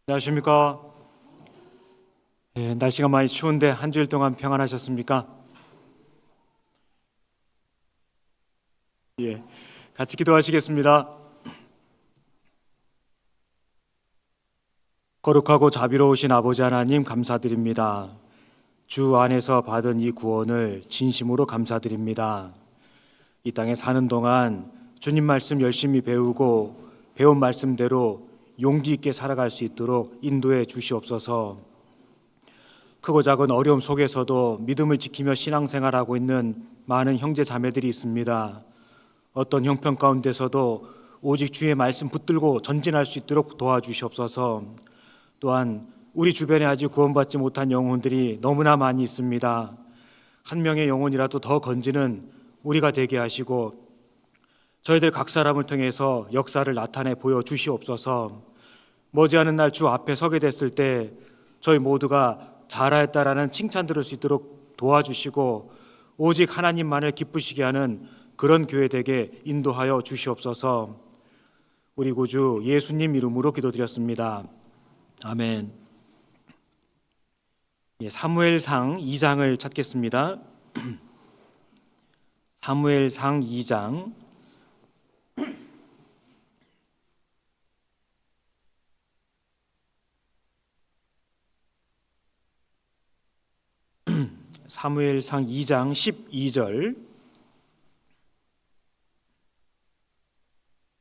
안녕하십니까? 날씨가 많이 추운데 한 주일 동안 평안하셨습니까? 같이 기도하시겠습니다. 거룩하고 자비로우신 아버지 하나님 감사드립니다. 주 안에서 받은 이 구원을 진심으로 감사드립니다. 이 땅에 사는 동안 주님 말씀 열심히 배우고 배운 말씀대로 용기 있게 살아갈 수 있도록 인도해 주시옵소서. 크고 작은 어려움 속에서도 믿음을 지키며 신앙생활하고 있는 많은 형제 자매들이 있습니다. 어떤 형편 가운데서도 오직 주의 말씀 붙들고 전진할 수 있도록 도와주시옵소서. 또한 우리 주변에 아직 구원받지 못한 영혼들이 너무나 많이 있습니다. 한 명의 영혼이라도 더 건지는 우리가 되게 하시고 저희들 각 사람을 통해서 역사를 나타내 보여주시옵소서. 머지않은 날 주 앞에 서게 됐을 때 저희 모두가 잘하였다라는 칭찬 들을 수 있도록 도와주시고 오직 하나님만을 기쁘시게 하는 그런 교회 되게 인도하여 주시옵소서. 우리 구주 예수님 이름으로 기도드렸습니다. 아멘. 사무엘상 2장을 찾겠습니다. 사무엘상 2장 사무엘상 2장 12절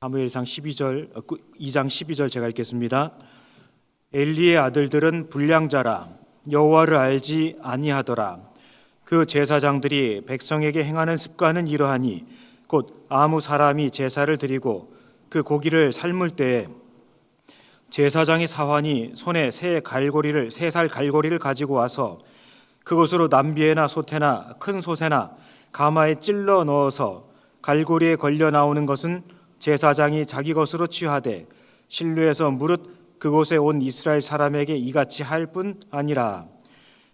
사무엘상 2장 12절 제가 읽겠습니다. 엘리의 아들들은 불량자라 여호와를 알지 아니하더라. 그 제사장들이 백성에게 행하는 습관은 이러하니 곧 아무 사람이 제사를 드리고 그 고기를 삶을 때에 제사장의 사환이 손에 새 살 갈고리를 가지고 와서 그것으로 남비에나 소태나 큰 솥에나 가마에 찔러 넣어서 갈고리에 걸려 나오는 것은 제사장이 자기 것으로 취하되 실로에서 무릇 그곳에 온 이스라엘 사람에게 이같이 할 뿐 아니라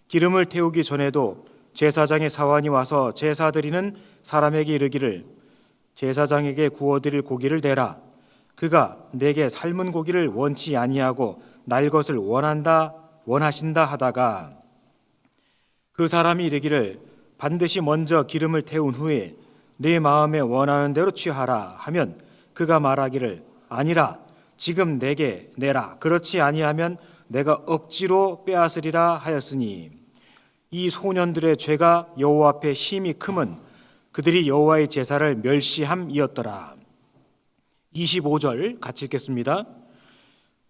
기름을 태우기 전에도 제사장의 사환이 와서 제사 드리는 사람에게 이르기를 제사장에게 구워드릴 고기를 내라. 그가 내게 삶은 고기를 원치 아니하고 날 것을 원하신다 하다가 그 사람이 이르기를 반드시 먼저 기름을 태운 후에 내 마음에 원하는 대로 취하라 하면 그가 말하기를 아니라 지금 내게 내라. 그렇지 아니하면 내가 억지로 빼앗으리라 하였으니 이 소년들의 죄가 여호와 앞에 심히 크면 그들이 여호와의 제사를 멸시함이었더라. 25절 같이 읽겠습니다.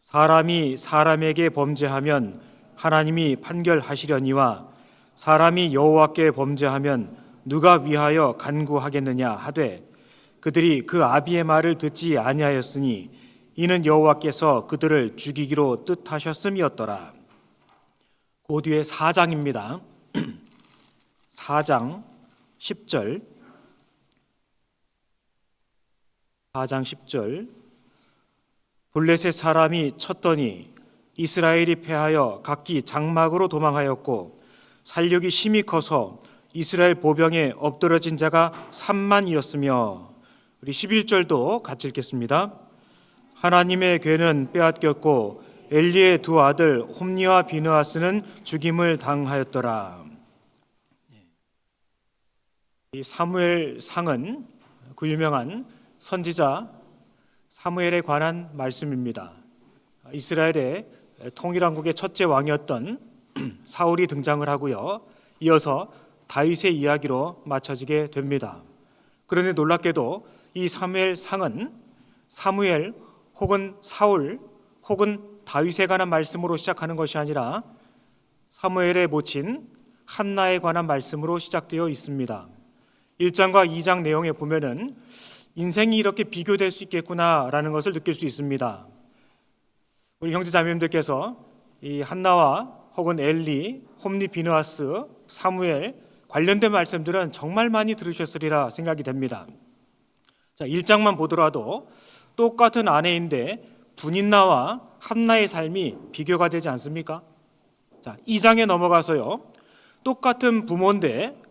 사람이 사람에게 범죄하면 하나님이 판결하시려니와 사람이 여호와께 범죄하면 누가 위하여 간구하겠느냐 하되 그들이 그 아비의 말을 듣지 아니하였으니 이는 여호와께서 그들을 죽이기로 뜻하셨음이었더라. 그 뒤에 4장입니다. 4장 10절 4장 10절 블레셋 사람이 쳤더니 이스라엘이 패하여 각기 장막으로 도망하였고 살력이 심히 커서 이스라엘 보병에 엎드러진 자가 3만이었으며 우리 11절도 같이 읽겠습니다. 하나님의 괴는 빼앗겼고 엘리의 두 아들 홈니와 비느하스는 죽임을 당하였더라. 이 사무엘상은 그 유명한 선지자 사무엘에 관한 말씀입니다. 이스라엘의 통일왕국의 첫째 왕이었던 사울이 등장을 하고요. 이어서 다윗의 이야기로 맞춰지게 됩니다. 그런데 놀랍게도 이 사무엘상은 사무엘 혹은 사울 혹은 다윗에 관한 말씀으로 시작하는 것이 아니라 사무엘의 모친 한나에 관한 말씀으로 시작되어 있습니다. 1장과 2장 내용에 보면은 인생이 이렇게 비교될 수 있겠구나라는 것을 느낄 수 있습니다. 우리 형제 자매님들께서 이 한나와 혹은 엘리, 홈니 비느하스, 사무엘 관련된 말씀들은 정말 많이 들으셨으리라 생각이 됩니다. 자, 1장만 보더라도 똑같은 아내인데 분인나와 한나의 삶이 비교가 되지 않습니까? 자, 2장에 넘어가서요. 똑같은 부모인데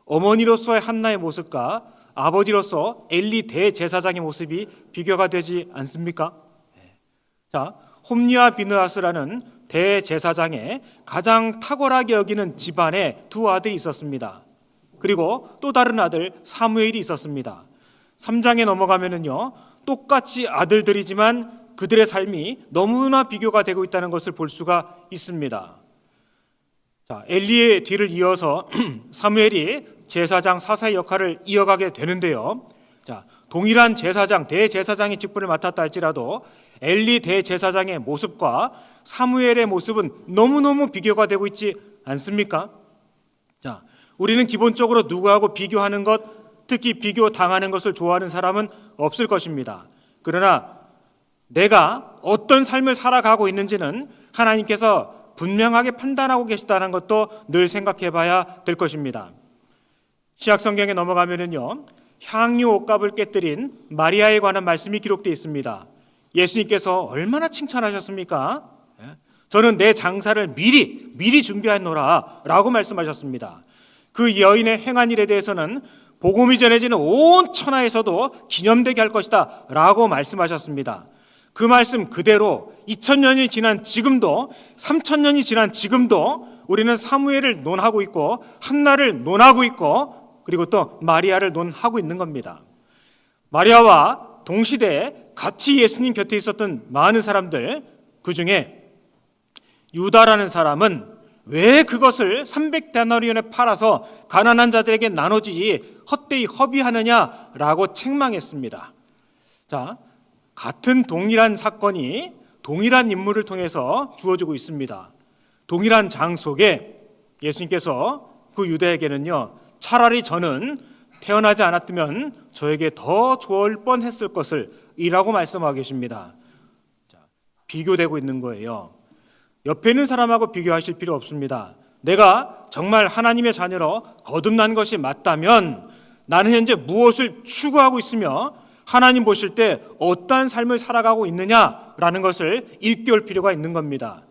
어머니로서의 한나의 모습과 아버지로서 엘리 대제사장의 모습이 비교가 되지 않습니까? 자, 홈리와 비느하스라는 대제사장의 가장 탁월하게 여기는 집안에 두 아들이 있었습니다. 그리고 또 다른 아들 사무엘이 있었습니다. 3장에 넘어가면은요, 똑같이 아들들이지만 그들의 삶이 너무나 비교가 되고 있다는 것을 볼 수가 있습니다. 자, 엘리의 뒤를 이어서 사무엘이 제사장 사사의 역할을 이어가게 되는데요. 자, 동일한 제사장, 대제사장의 직분을 맡았다 할지라도 엘리 대제사장의 모습과 사무엘의 모습은 너무너무 비교가 되고 있지 않습니까? 자, 우리는 기본적으로 누구하고 비교하는 것, 특히 비교 당하는 것을 좋아하는 사람은 없을 것입니다. 그러나 내가 어떤 삶을 살아가고 있는지는 하나님께서 분명하게 판단하고 계시다는 것도 늘 생각해 봐야 될 것입니다. 신약 성경에 넘어가면은요, 향유 옷값을 깨뜨린 마리아에 관한 말씀이 기록되어 있습니다. 예수님께서 얼마나 칭찬하셨습니까? 저는 내 장사를 미리 준비하노라 라고 말씀하셨습니다. 그 여인의 행한 일에 대해서는 복음이 전해지는 온 천하에서도 기념되게 할 것이다 라고 말씀하셨습니다. 그 말씀 그대로 2000년이 지난 지금도, 3000년이 지난 지금도 우리는 사무엘을 논하고 있고 한나를 논하고 있고 그리고 또 마리아를 논하고 있는 겁니다. 마리아와 동시대에 같이 예수님 곁에 있었던 많은 사람들, 그 중에 유다라는 사람은 왜 그것을 300데나리온에 팔아서 가난한 자들에게 나눠주지 헛되이 허비하느냐라고 책망했습니다. 자, 같은 동일한 사건이 동일한 인물을 통해서 주어지고 있습니다. 동일한 장소에 예수님께서 그 유대에게는요, 차라리 저는 태어나지 않았다면 저에게 더 좋을 뻔했을 것을 이라고 말씀하고 계십니다. 자, 비교되고 있는 거예요. 옆에 있는 사람하고 비교하실 필요 없습니다. 내가 정말 하나님의 자녀로 거듭난 것이 맞다면 나는 현재 무엇을 추구하고 있으며 하나님 보실 때 어떠한 삶을 살아가고 있느냐라는 것을 일깨울 필요가 있는 겁니다.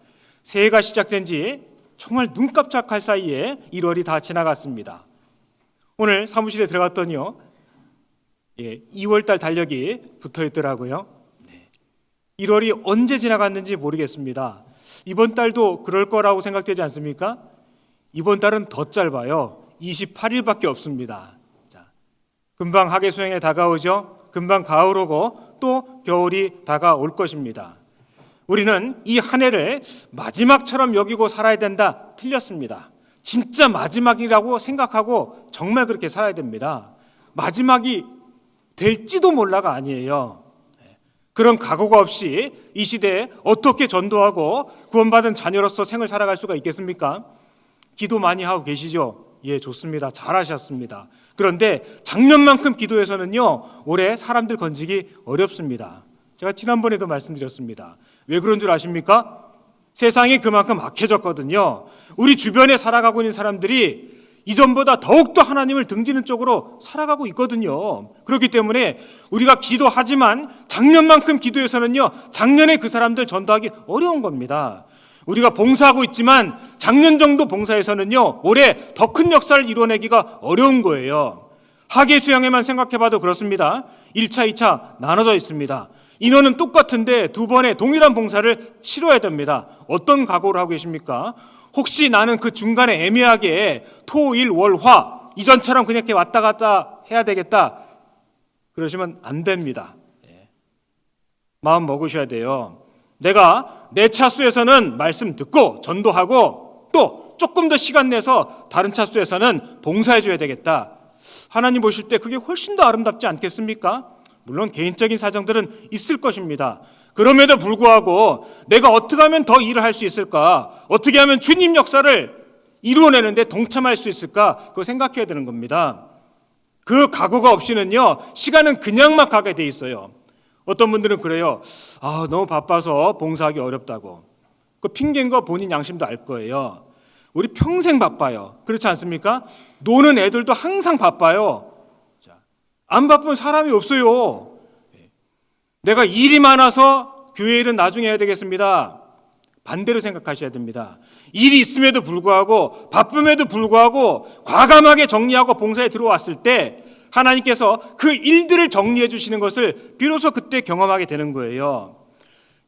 새해가 시작된 지 정말 눈 깜짝할 사이에 1월이 다 지나갔습니다. 오늘 사무실에 들어갔더니요, 2월달 달력이 붙어 있더라고요. 1월이 언제 지나갔는지 모르겠습니다. 이번 달도 그럴 거라고 생각되지 않습니까? 이번 달은 더 짧아요. 28일밖에 없습니다. 자, 금방 학예 수행에 다가오죠. 금방 가을 오고 또 겨울이 다가올 것입니다. 우리는 이 한 해를 마지막처럼 여기고 살아야 된다. 틀렸습니다. 진짜 마지막이라고 생각하고 정말 그렇게 살아야 됩니다. 마지막이 될지도 몰라가 아니에요. 그런 각오가 없이 이 시대에 어떻게 전도하고 구원받은 자녀로서 생을 살아갈 수가 있겠습니까? 기도 많이 하고 계시죠? 예, 좋습니다. 잘하셨습니다. 그런데 작년만큼 기도해서는요, 올해 사람들 건지기 어렵습니다. 제가 지난번에도 말씀드렸습니다. 왜 그런 줄 아십니까? 세상이 그만큼 악해졌거든요. 우리 주변에 살아가고 있는 사람들이 이전보다 더욱더 하나님을 등지는 쪽으로 살아가고 있거든요. 그렇기 때문에 우리가 기도하지만 작년만큼 기도해서는요, 작년에 그 사람들 전도하기 어려운 겁니다. 우리가 봉사하고 있지만 작년 정도 봉사에서는요, 올해 더 큰 역사를 이뤄내기가 어려운 거예요. 학예 수양회만 생각해봐도 그렇습니다. 1차, 2차 나눠져 있습니다. 인원은 똑같은데 두 번의 동일한 봉사를 치러야 됩니다. 어떤 각오를 하고 계십니까? 혹시 나는 그 중간에 애매하게 토, 일, 월, 화 이전처럼 그냥 이렇게 왔다 갔다 해야 되겠다, 그러시면 안 됩니다. 마음 먹으셔야 돼요. 내가 내 차수에서는 말씀 듣고 전도하고 또 조금 더 시간 내서 다른 차수에서는 봉사해 줘야 되겠다. 하나님 보실 때 그게 훨씬 더 아름답지 않겠습니까? 물론 개인적인 사정들은 있을 것입니다. 그럼에도 불구하고 내가 어떻게 하면 더 일을 할 수 있을까? 어떻게 하면 주님 역사를 이루어내는데 동참할 수 있을까? 그거 생각해야 되는 겁니다. 그 각오가 없이는요, 시간은 그냥 막 가게 돼 있어요. 어떤 분들은 그래요. 너무 바빠서 봉사하기 어렵다고. 그 핑계인 거 본인 양심도 알 거예요. 우리 평생 바빠요. 그렇지 않습니까? 노는 애들도 항상 바빠요. 안 바쁜 사람이 없어요. 내가 일이 많아서 교회 일은 나중에 해야 되겠습니다. 반대로 생각하셔야 됩니다. 일이 있음에도 불구하고 바쁨에도 불구하고 과감하게 정리하고 봉사에 들어왔을 때 하나님께서 그 일들을 정리해 주시는 것을 비로소 그때 경험하게 되는 거예요.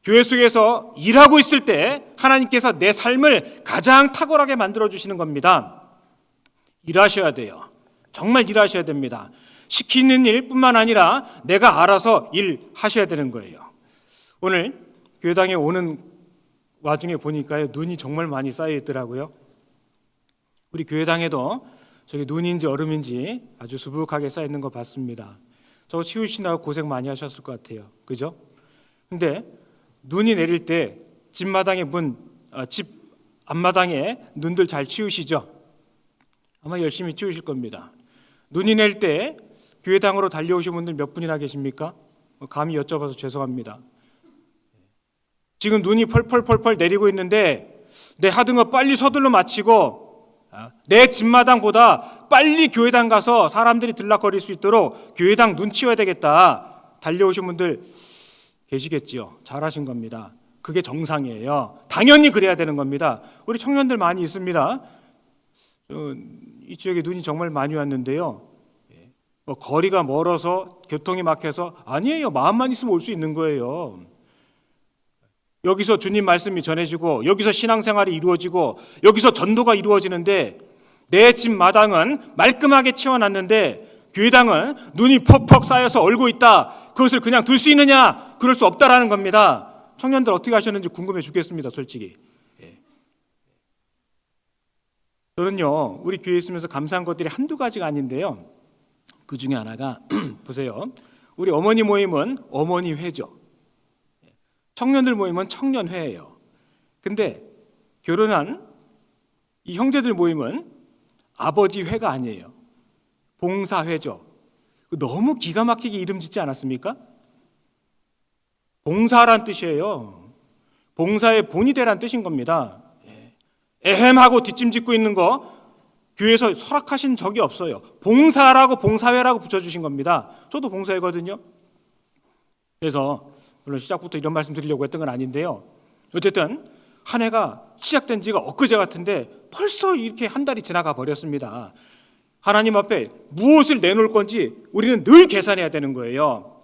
교회 속에서 일하고 있을 때 하나님께서 내 삶을 가장 탁월하게 만들어주시는 겁니다. 일하셔야 돼요. 정말 일하셔야 됩니다. 시키는 일뿐만 아니라 내가 알아서 일하셔야 되는 거예요. 오늘 교회당에 오는 와중에 보니까요, 눈이 정말 많이 쌓여 있더라고요. 우리 교회당에도 저기 눈인지 얼음인지 아주 수북하게 쌓여 있는 거 봤습니다. 저거 치우시느라고 고생 많이 하셨을 것 같아요. 그죠? 근데 눈이 내릴 때 집 앞마당에 눈들 잘 치우시죠? 아마 열심히 치우실 겁니다. 눈이 내릴 때 교회당으로 달려오신 분들 몇 분이나 계십니까? 감히 여쭤봐서 죄송합니다. 지금 눈이 펄펄펄펄 내리고 있는데 내 하등어 빨리 서둘러 마치고 내 집마당보다 빨리 교회당 가서 사람들이 들락거릴 수 있도록 교회당 눈 치워야 되겠다. 달려오신 분들 계시겠지요. 잘하신 겁니다. 그게 정상이에요. 당연히 그래야 되는 겁니다. 우리 청년들 많이 있습니다. 이 지역에 눈이 정말 많이 왔는데요. 거리가 멀어서 교통이 막혀서 아니에요. 마음만 있으면 올 수 있는 거예요. 여기서 주님 말씀이 전해지고 여기서 신앙생활이 이루어지고 여기서 전도가 이루어지는데 내 집 마당은 말끔하게 치워놨는데 교회당은 눈이 퍽퍽 쌓여서 얼고 있다. 그것을 그냥 둘 수 있느냐? 그럴 수 없다라는 겁니다. 청년들 어떻게 하셨는지 궁금해 죽겠습니다. 솔직히. 저는요, 우리 교회에 있으면서 감사한 것들이 한두 가지가 아닌데요. 그 중에 하나가 보세요. 우리 어머니 모임은 어머니회죠. 청년들 모임은 청년회예요. 근데 결혼한 이 형제들 모임은 아버지회가 아니에요. 봉사회죠. 너무 기가 막히게 이름 짓지 않았습니까? 봉사란 뜻이에요. 봉사의 본이 되란 뜻인 겁니다. 에헴하고 뒷짐짓고 있는 거 교회에서 허락하신 적이 없어요. 봉사라고 봉사회라고 붙여주신 겁니다. 저도 봉사회거든요. 그래서 물론 시작부터 이런 말씀 드리려고 했던 건 아닌데요. 어쨌든 한 해가 시작된 지가 엊그제 같은데 벌써 이렇게 한 달이 지나가 버렸습니다. 하나님 앞에 무엇을 내놓을 건지 우리는 늘 계산해야 되는 거예요.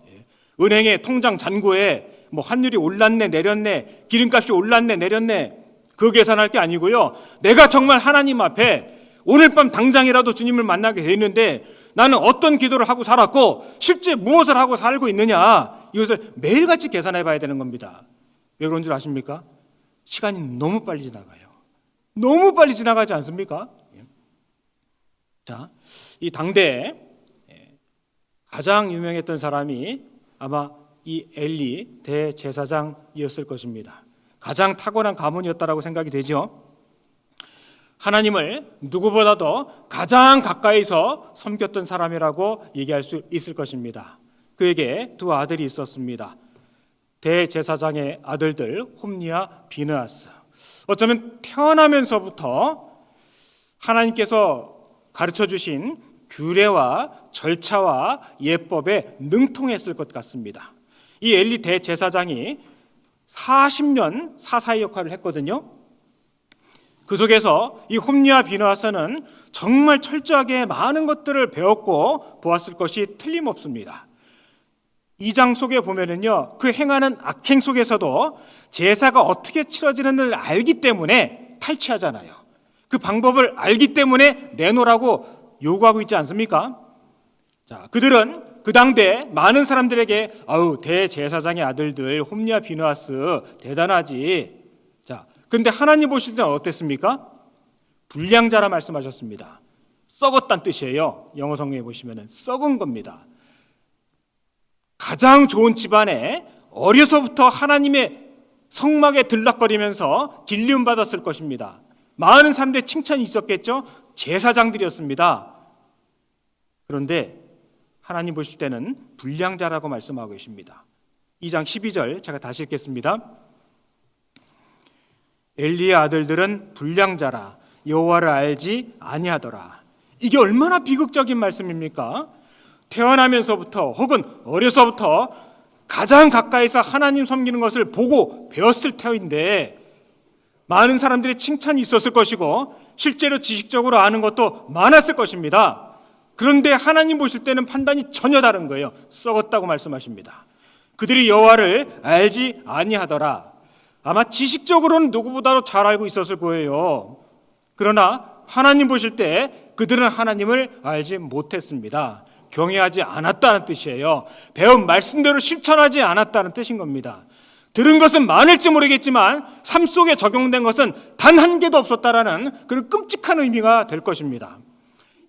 은행의 통장 잔고에 뭐 환율이 올랐네 내렸네 기름값이 올랐네 내렸네 그 계산할 게 아니고요. 내가 정말 하나님 앞에 오늘 밤 당장이라도 주님을 만나게 되는데 나는 어떤 기도를 하고 살았고 실제 무엇을 하고 살고 있느냐 이것을 매일같이 계산해 봐야 되는 겁니다. 왜 그런 줄 아십니까? 시간이 너무 빨리 지나가요. 너무 빨리 지나가지 않습니까? 자, 이 당대에 가장 유명했던 사람이 아마 이 엘리 대제사장이었을 것입니다. 가장 탁월한 가문이었다라고 생각이 되죠. 하나님을 누구보다도 가장 가까이서 섬겼던 사람이라고 얘기할 수 있을 것입니다. 그에게 두 아들이 있었습니다. 대제사장의 아들들 홈니와 비느하스. 어쩌면 태어나면서부터 하나님께서 가르쳐 주신 규례와 절차와 예법에 능통했을 것 같습니다. 이 엘리 대제사장이 40년 사사의 역할을 했거든요. 그 속에서 이 홈니와 비느하스는 정말 철저하게 많은 것들을 배웠고 보았을 것이 틀림없습니다. 2장 속에 보면은요, 그 행하는 악행 속에서도 제사가 어떻게 치러지는지를 알기 때문에 탈취하잖아요. 그 방법을 알기 때문에 내놓으라고 요구하고 있지 않습니까? 자, 그들은 그 당대 많은 사람들에게 대제사장의 아들들 홈니와 비느하스 대단하지. 자, 근데 하나님 보실 때는 어땠습니까? 불량자라 말씀하셨습니다. 썩었단 뜻이에요. 영어 성경에 보시면은 썩은 겁니다. 가장 좋은 집안에 어려서부터 하나님의 성막에 들락거리면서 길리움 받았을 것입니다. 많은 사람들의 칭찬이 있었겠죠. 제사장들이었습니다. 그런데 하나님 보실 때는 불량자라고 말씀하고 계십니다. 2장 12절 제가 다시 읽겠습니다. 엘리의 아들들은 불량자라 여호와를 알지 아니하더라. 이게 얼마나 비극적인 말씀입니까? 태어나면서부터 혹은 어려서부터 가장 가까이서 하나님 섬기는 것을 보고 배웠을 터인데 많은 사람들의 칭찬이 있었을 것이고 실제로 지식적으로 아는 것도 많았을 것입니다. 그런데 하나님 보실 때는 판단이 전혀 다른 거예요. 썩었다고 말씀하십니다. 그들이 여호와를 알지 아니하더라. 아마 지식적으로는 누구보다도 잘 알고 있었을 거예요. 그러나 하나님 보실 때 그들은 하나님을 알지 못했습니다. 경외하지 않았다는 뜻이에요. 배운 말씀대로 실천하지 않았다는 뜻인 겁니다. 들은 것은 많을지 모르겠지만 삶 속에 적용된 것은 단 한 개도 없었다라는 그런 끔찍한 의미가 될 것입니다.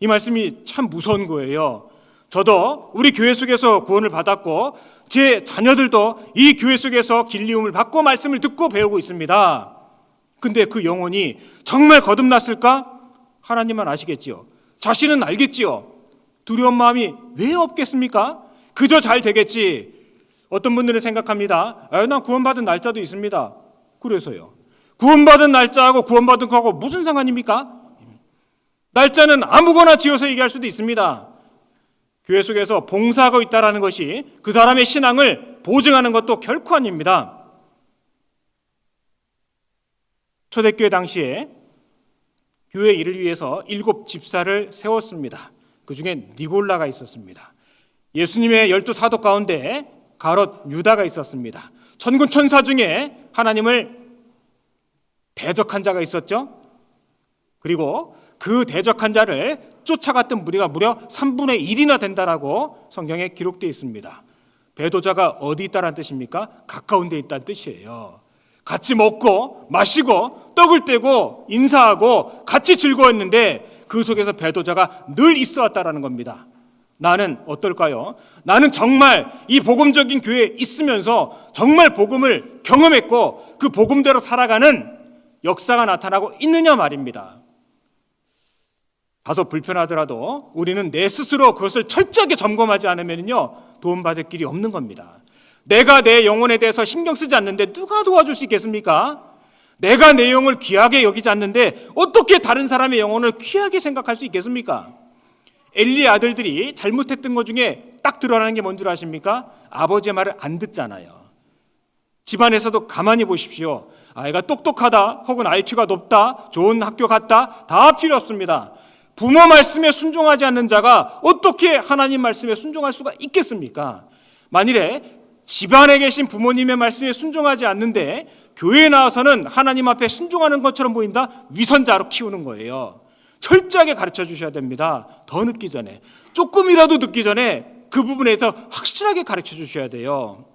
이 말씀이 참 무서운 거예요. 저도 우리 교회 속에서 구원을 받았고 제 자녀들도 이 교회 속에서 길리움을 받고 말씀을 듣고 배우고 있습니다. 근데 그 영혼이 정말 거듭났을까? 하나님만 아시겠지요. 자신은 알겠지요. 두려운 마음이 왜 없겠습니까? 그저 잘 되겠지. 어떤 분들은 생각합니다. 난 구원받은 날짜도 있습니다. 그래서요. 구원받은 날짜하고 구원받은 거하고 무슨 상관입니까? 날짜는 아무거나 지어서 얘기할 수도 있습니다. 교회 속에서 봉사하고 있다는 것이 그 사람의 신앙을 보증하는 것도 결코 아닙니다. 초대교회 당시에 교회 일을 위해서 7 집사를 세웠습니다. 그 중에 니골라가 있었습니다. 예수님의 12 사도 가운데 가롯 유다가 있었습니다. 천군 천사 중에 하나님을 대적한 자가 있었죠. 그리고 그 대적한 자를 쫓아갔던 무리가 무려 3분의 1이나 된다라고 성경에 기록되어 있습니다. 배도자가 어디 있다는 뜻입니까? 가까운 데 있다는 뜻이에요. 같이 먹고 마시고 떡을 떼고 인사하고 같이 즐거웠는데 그 속에서 배도자가 늘 있어 왔다라는 겁니다. 나는 어떨까요? 나는 정말 이 복음적인 교회에 있으면서 정말 복음을 경험했고 그 복음대로 살아가는 역사가 나타나고 있느냐 말입니다. 다소 불편하더라도 우리는 내 스스로 그것을 철저하게 점검하지 않으면요 도움받을 길이 없는 겁니다. 내가 내 영혼에 대해서 신경 쓰지 않는데 누가 도와줄 수 있겠습니까? 내가 내 영혼을 귀하게 여기지 않는데 어떻게 다른 사람의 영혼을 귀하게 생각할 수 있겠습니까? 엘리의 아들들이 잘못했던 것 중에 딱 드러나는 게 뭔 줄 아십니까? 아버지의 말을 안 듣잖아요. 집안에서도 가만히 보십시오. 아이가 똑똑하다 혹은 IQ가 높다 좋은 학교 갔다 다 필요 없습니다. 부모 말씀에 순종하지 않는 자가 어떻게 하나님 말씀에 순종할 수가 있겠습니까? 만일에 집안에 계신 부모님의 말씀에 순종하지 않는데 교회에 나와서는 하나님 앞에 순종하는 것처럼 보인다? 위선자로 키우는 거예요. 철저하게 가르쳐 주셔야 됩니다. 더 늦기 전에, 조금이라도 늦기 전에 그 부분에 대해서 확실하게 가르쳐 주셔야 돼요.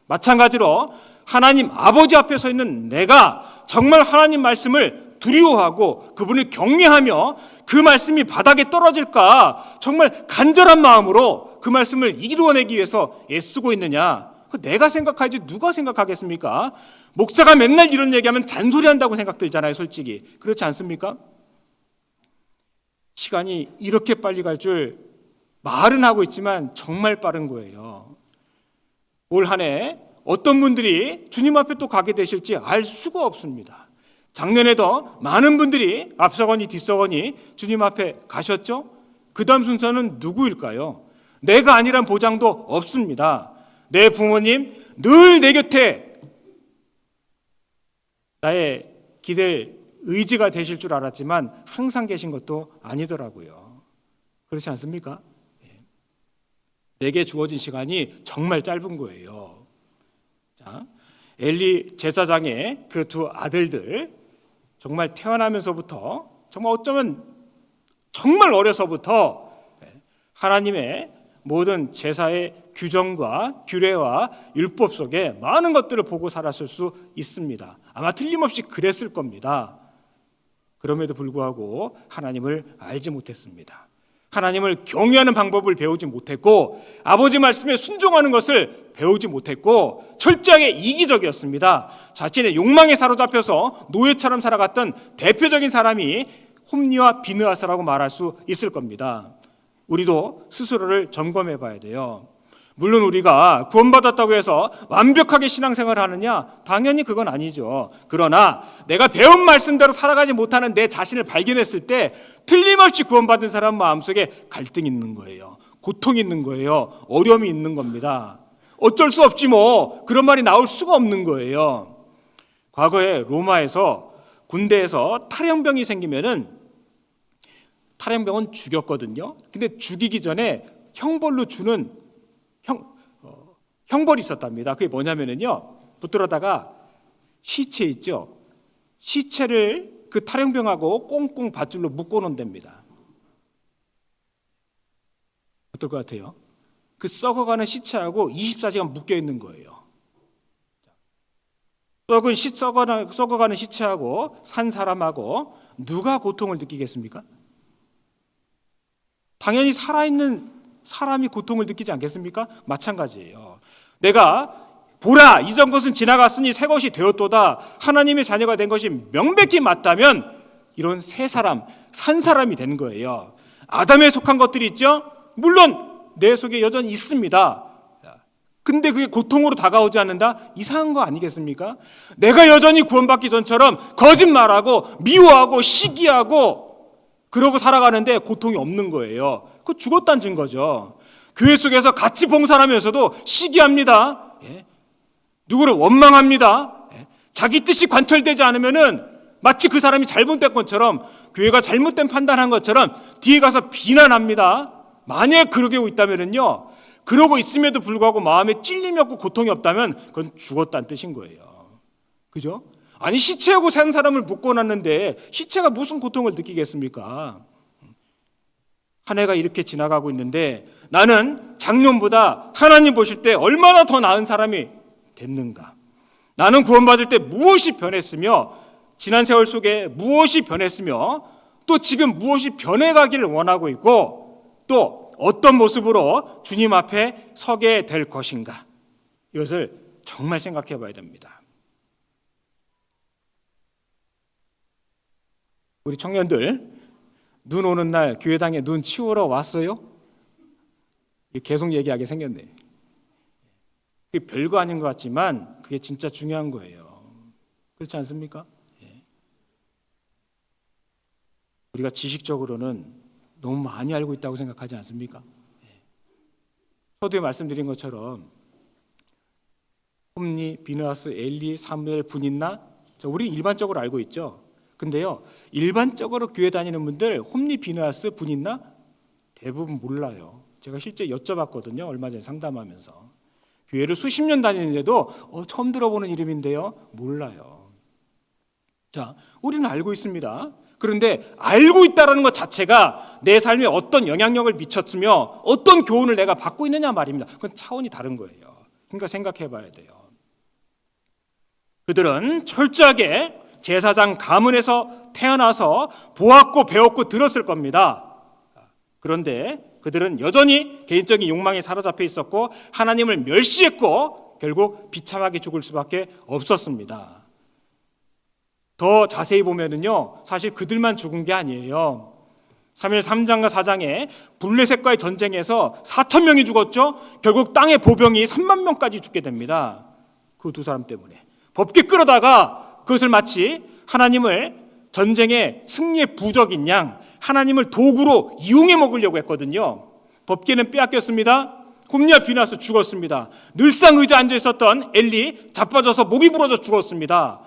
마찬가지로 하나님 아버지 앞에 서 있는 내가 정말 하나님 말씀을 두려워하고 그분을 경외하며 그 말씀이 바닥에 떨어질까 정말 간절한 마음으로 그 말씀을 이루어내기 위해서 애쓰고 있느냐, 내가 생각하지 누가 생각하겠습니까? 목사가 맨날 이런 얘기하면 잔소리한다고 생각 들잖아요. 솔직히 그렇지 않습니까? 시간이 이렇게 빨리 갈 줄 말은 하고 있지만 정말 빠른 거예요. 올 한 해 어떤 분들이 주님 앞에 또 가게 되실지 알 수가 없습니다. 작년에도 많은 분들이 앞서거니 뒤서거니 주님 앞에 가셨죠? 그 다음 순서는 누구일까요? 내가 아니란 보장도 없습니다. 내 부모님 늘 내 곁에 나의 기댈 의지가 되실 줄 알았지만 항상 계신 것도 아니더라고요. 그렇지 않습니까? 내게 주어진 시간이 정말 짧은 거예요. 자, 엘리 제사장의 그 2 아들들 정말 태어나면서부터 정말 어쩌면 정말 어려서부터 하나님의 모든 제사의 규정과 규례와 율법 속에 많은 것들을 보고 살았을 수 있습니다. 아마 틀림없이 그랬을 겁니다. 그럼에도 불구하고 하나님을 알지 못했습니다. 하나님을 경외하는 방법을 배우지 못했고 아버지 말씀에 순종하는 것을 배우지 못했고 철저하게 이기적이었습니다. 자신의 욕망에 사로잡혀서 노예처럼 살아갔던 대표적인 사람이 홈리와 비느하스라고 말할 수 있을 겁니다. 우리도 스스로를 점검해 봐야 돼요. 물론 우리가 구원받았다고 해서 완벽하게 신앙생활을 하느냐? 당연히 그건 아니죠. 그러나 내가 배운 말씀대로 살아가지 못하는 내 자신을 발견했을 때 틀림없이 구원받은 사람 마음속에 갈등이 있는 거예요. 고통이 있는 거예요. 어려움이 있는 겁니다. 어쩔 수 없지 뭐 그런 말이 나올 수가 없는 거예요. 과거에 로마에서 군대에서 탈영병이 생기면은 탈영병은 죽였거든요. 근데 죽이기 전에 형벌로 주는 형벌이 있었답니다. 그게 뭐냐면요, 붙들어다가 시체 있죠, 시체를 그 탈영병하고 꽁꽁 밧줄로 묶어놓는답니다. 어떨 것 같아요? 그 썩어가는 시체하고 24시간 묶여 있는 거예요. 썩어가는 시체하고 산 사람하고 누가 고통을 느끼겠습니까? 당연히 살아있는 사람이 고통을 느끼지 않겠습니까? 마찬가지예요. 내가 보라, 이전 것은 지나갔으니 새 것이 되었도다, 하나님의 자녀가 된 것이 명백히 맞다면 이런 새 사람, 산 사람이 된 거예요. 아담에 속한 것들이 있죠? 물론 내 속에 여전히 있습니다. 근데 그게 고통으로 다가오지 않는다? 이상한 거 아니겠습니까? 내가 여전히 구원받기 전처럼 거짓말하고 미워하고 시기하고 그러고 살아가는데 고통이 없는 거예요. 그거 죽었다는 증거죠. 교회 속에서 같이 봉사하면서도 시기합니다. 누구를 원망합니다. 자기 뜻이 관철되지 않으면은 마치 그 사람이 잘못된 것처럼, 교회가 잘못된 판단한 것처럼 뒤에 가서 비난합니다. 만약에 그러고 있다면요, 그러고 있음에도 불구하고 마음에 찔림이 없고 고통이 없다면 그건 죽었다는 뜻인 거예요. 그죠? 아니, 시체하고 산 사람을 묶어놨는데 시체가 무슨 고통을 느끼겠습니까? 한 해가 이렇게 지나가고 있는데 나는 작년보다 하나님 보실 때 얼마나 더 나은 사람이 됐는가? 나는 구원받을 때 무엇이 변했으며, 지난 세월 속에 무엇이 변했으며, 또 지금 무엇이 변해가기를 원하고 있고, 또 어떤 모습으로 주님 앞에 서게 될 것인가? 이것을 정말 생각해 봐야 됩니다. 우리 청년들, 눈 오는 날 교회당에 눈 치우러 왔어요? 계속 얘기하게 생겼네. 그게 별거 아닌 것 같지만 그게 진짜 중요한 거예요. 그렇지 않습니까? 우리가 지식적으로는 너무 많이 알고 있다고 생각하지 않습니까? 서두에 말씀드린 것처럼 홈리, 비느하스, 엘리, 사무엘, 분인나, 우리 일반적으로 알고 있죠. 근데요, 일반적으로 교회 다니는 분들 홈리, 비느하스, 분인나 대부분 몰라요. 제가 실제 여쭤봤거든요. 얼마 전에 상담하면서. 교회를 수십 년 다니는데도 처음 들어보는 이름인데요, 몰라요. 자, 우리는 알고 있습니다. 그런데 알고 있다는 것 자체가 내 삶에 어떤 영향력을 미쳤으며 어떤 교훈을 내가 받고 있느냐 말입니다. 그건 차원이 다른 거예요. 그러니까 생각해 봐야 돼요. 그들은 철저하게 제사장 가문에서 태어나서 보았고 배웠고 들었을 겁니다. 그런데 그들은 여전히 개인적인 욕망에 사로잡혀 있었고 하나님을 멸시했고 결국 비참하게 죽을 수밖에 없었습니다. 더 자세히 보면은요, 사실 그들만 죽은 게 아니에요. 사무엘 3장과 4장에 블레셋과의 전쟁에서 4천 명이 죽었죠. 결국 땅의 보병이 3만 명까지 죽게 됩니다. 그 두 사람 때문에. 법궤 끌어다가 그것을 마치 하나님을 전쟁의 승리의 부적인 양, 하나님을 도구로 이용해 먹으려고 했거든요. 법궤는 빼앗겼습니다. 홈리와 비느하스 죽었습니다. 늘상 의자에 앉아 있었던 엘리 자빠져서 목이 부러져 죽었습니다.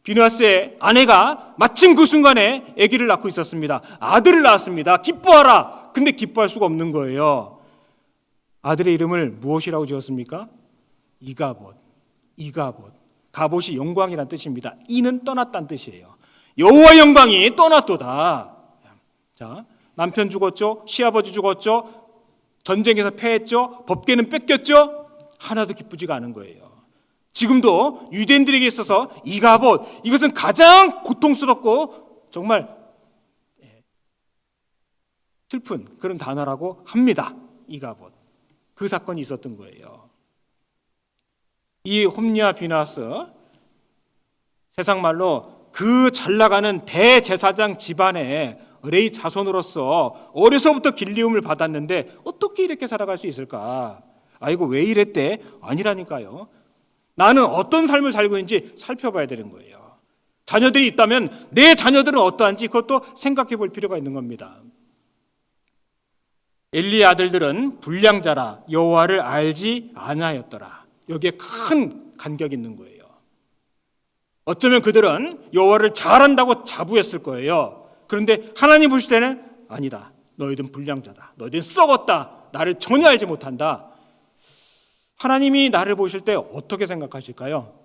비느하스의 아내가 마침 그 순간에 아기를 낳고 있었습니다. 아들을 낳았습니다. 기뻐하라. 근데 기뻐할 수가 없는 거예요. 아들의 이름을 무엇이라고 지었습니까? 이가봇. 갑옷이 영광이란 뜻입니다. 이는 떠났다는 뜻이에요. 여호와 영광이 떠났도다. 자, 남편 죽었죠. 시아버지 죽었죠. 전쟁에서 패했죠. 법궤는 뺏겼죠. 하나도 기쁘지가 않은 거예요. 지금도 유대인들에게 있어서 이가봇, 이것은 가장 고통스럽고 정말 슬픈 그런 단어라고 합니다. 이가봇. 그 사건이 있었던 거예요. 이 홈리와 비느하스, 세상 말로 그 잘나가는 대제사장 집안의 레위 자손으로서 어려서부터 길리움을 받았는데 어떻게 이렇게 살아갈 수 있을까? 아이고 왜 이랬대? 아니라니까요. 나는 어떤 삶을 살고 있는지 살펴봐야 되는 거예요. 자녀들이 있다면 내 자녀들은 어떠한지 그것도 생각해 볼 필요가 있는 겁니다. 엘리의 아들들은 불량자라 여호와를 알지 아니하였더라. 여기에 큰 간격이 있는 거예요. 어쩌면 그들은 여호와를 잘 안다고 자부했을 거예요. 그런데 하나님 보실 때는 아니다. 너희들은 불량자다. 너희들은 썩었다. 나를 전혀 알지 못한다. 하나님이 나를 보실 때 어떻게 생각하실까요?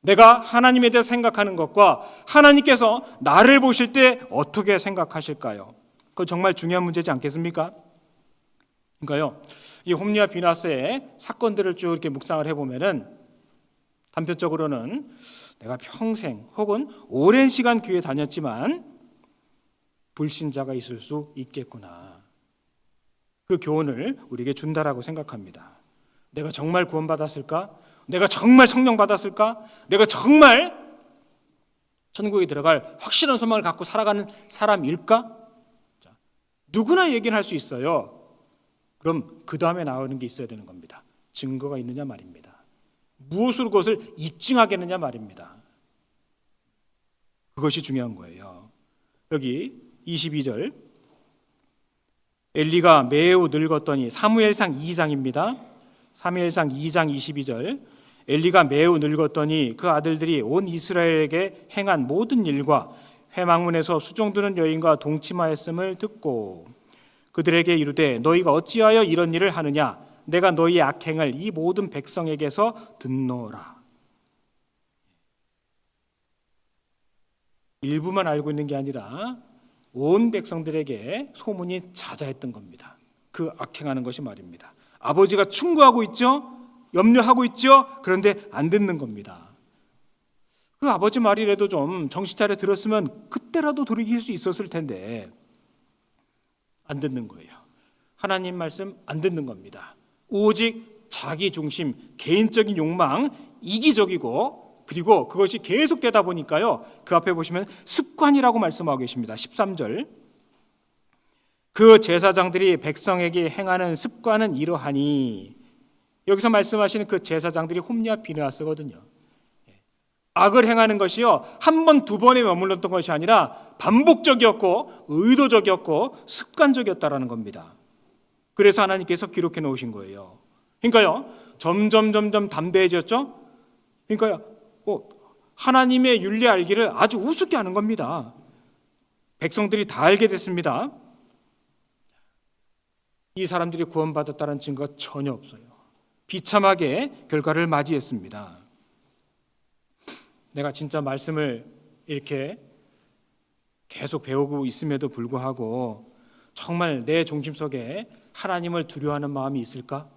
내가 하나님에 대해 생각하는 것과 하나님께서 나를 보실 때 어떻게 생각하실까요? 그거 정말 중요한 문제지 않겠습니까? 그러니까요, 이 홈리와 비나스의 사건들을 쭉 이렇게 묵상을 해보면은 단편적으로는 내가 평생 혹은 오랜 시간 교회 다녔지만 불신자가 있을 수 있겠구나. 그 교훈을 우리에게 준다라고 생각합니다. 내가 정말 구원받았을까? 내가 정말 성령 받았을까? 내가 정말 천국에 들어갈 확실한 소망을 갖고 살아가는 사람일까? 자, 누구나 얘기는 할 수 있어요. 그럼 그 다음에 나오는 게 있어야 되는 겁니다. 증거가 있느냐 말입니다. 무엇으로 그것을 입증하겠느냐 말입니다. 그것이 중요한 거예요. 여기 22절, 엘리가 매우 늙었더니, 사무엘상 2장입니다. 사무엘상 2장 22절, 엘리가 매우 늙었더니 그 아들들이 온 이스라엘에게 행한 모든 일과 회막문에서 수종드는 여인과 동침하였음을 듣고 그들에게 이르되 너희가 어찌하여 이런 일을 하느냐? 내가 너희의 악행을 이 모든 백성에게서 듣노라. 일부만 알고 있는 게 아니라 온 백성들에게 소문이 자자했던 겁니다. 그 악행하는 것이 말입니다. 아버지가 충고하고 있죠? 염려하고 있죠? 그런데 안 듣는 겁니다. 그 아버지 말이라도 좀 정신 차려 들었으면 그때라도 돌이킬 수 있었을 텐데 안 듣는 거예요. 하나님 말씀 안 듣는 겁니다. 오직 자기 중심, 개인적인 욕망, 이기적이고, 그리고 그것이 계속되다 보니까요, 그 앞에 보시면 습관이라고 말씀하고 계십니다. 13절, 그 제사장들이 백성에게 행하는 습관은 이러하니, 여기서 말씀하시는 그 제사장들이 홈리와 비느하스거든요. 악을 행하는 것이요, 한 번, 두 번에 머물렀던 것이 아니라 반복적이었고 의도적이었고 습관적이었다라는 겁니다. 그래서 하나님께서 기록해 놓으신 거예요. 그러니까요, 점점 담대해졌죠. 그러니까요, 하나님의 윤리 알기를 아주 우습게 하는 겁니다. 백성들이 다 알게 됐습니다. 이 사람들이 구원받았다는 증거가 전혀 없어요. 비참하게 결과를 맞이했습니다. 내가 진짜 말씀을 이렇게 계속 배우고 있음에도 불구하고 정말 내 중심 속에 하나님을 두려워하는 마음이 있을까?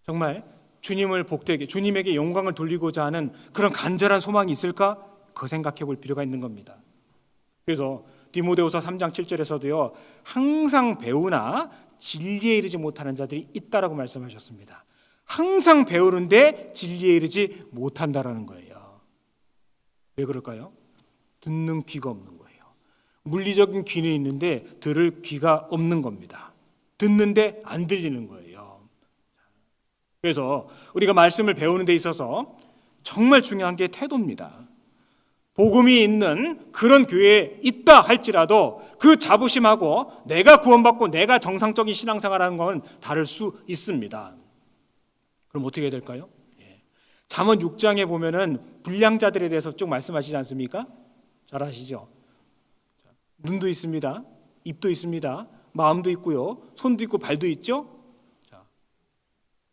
정말 주님을 복되게, 주님에게 영광을 돌리고자 하는 그런 간절한 소망이 있을까? 그거 생각해 볼 필요가 있는 겁니다. 그래서 디모데후서 3장 7절에서도요, 항상 배우나 진리에 이르지 못하는 자들이 있다라고 말씀하셨습니다. 항상 배우는데 진리에 이르지 못한다라는 거예요. 왜 그럴까요? 듣는 귀가 없는 거예요. 물리적인 귀는 있는데 들을 귀가 없는 겁니다. 듣는데 안 들리는 거예요. 그래서 우리가 말씀을 배우는 데 있어서 정말 중요한 게 태도입니다. 복음이 있는 그런 교회에 있다 할지라도 그 자부심하고 내가 구원받고 내가 정상적인 신앙생활하는 건 다를 수 있습니다. 그럼 어떻게 해야 될까요? 잠언 6장에 보면은 불량자들에 대해서 쭉 말씀하시지 않습니까? 잘 아시죠? 눈도 있습니다. 입도 있습니다. 마음도 있고요. 손도 있고 발도 있죠?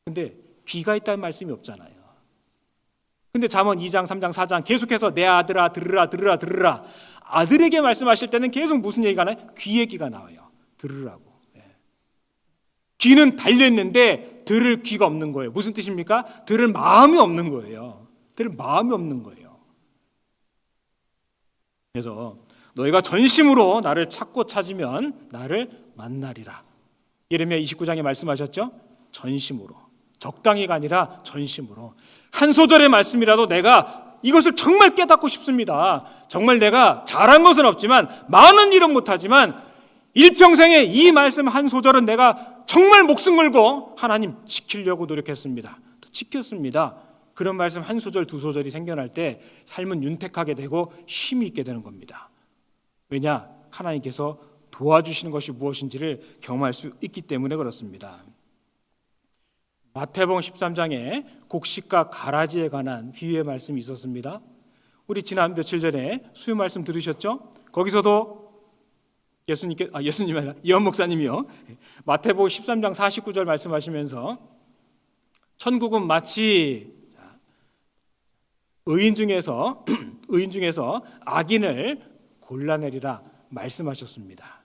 근데 귀가 있다는 말씀이 없잖아요. 근데 잠언 2장, 3장, 4장 계속해서 내 아들아 들으라. 아들에게 말씀하실 때는 계속 무슨 얘기가 나요? 귀 얘기가 나와요. 들으라고. 귀는 달려있는데 들을 귀가 없는 거예요. 무슨 뜻입니까? 들을 마음이 없는 거예요. 들을 마음이 없는 거예요. 그래서 너희가 전심으로 나를 찾고 찾으면 나를 만나리라. 예레미야 29장에 말씀하셨죠? 전심으로. 적당히가 아니라 전심으로. 한 소절의 말씀이라도 내가 이것을 정말 깨닫고 싶습니다. 정말 내가 잘한 것은 없지만 많은 일은 못하지만 일평생에 이 말씀 한 소절은 내가 정말 목숨 걸고 하나님 지키려고 노력했습니다. 지켰습니다. 그런 말씀 한 소절 두 소절이 생겨날 때 삶은 윤택하게 되고 힘이 있게 되는 겁니다. 왜냐? 하나님께서 도와주시는 것이 무엇인지를 경험할 수 있기 때문에 그렇습니다. 마태복음 13장에 곡식과 가라지에 관한 비유의 말씀이 있었습니다. 우리 지난 며칠 전에 수요 말씀 들으셨죠? 거기서도 예수님이 아니라 이현 목사님이요, 마태복음 13장 49절 말씀하시면서 천국은 마치 의인 중에서 악인을 골라내리라 말씀하셨습니다.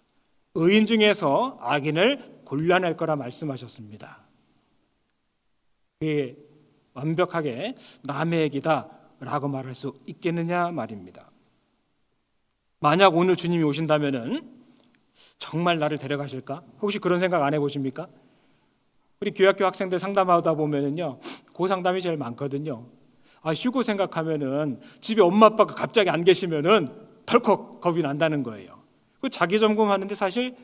의인 중에서 악인을 골라낼 거라 말씀하셨습니다. 그게 완벽하게 남의 얘기다라고 말할 수 있겠느냐 말입니다. 만약 오늘 주님이 오신다면은 정말 나를 데려가실까? 혹시 그런 생각 안 해보십니까? 우리 교학교 학생들 상담하다 보면은요, 그 상담이 제일 많거든요. 휴고 생각하면은 집에 엄마 아빠가 갑자기 안 계시면은 덜컥 겁이 난다는 거예요. 그 자기 점검하는데 사실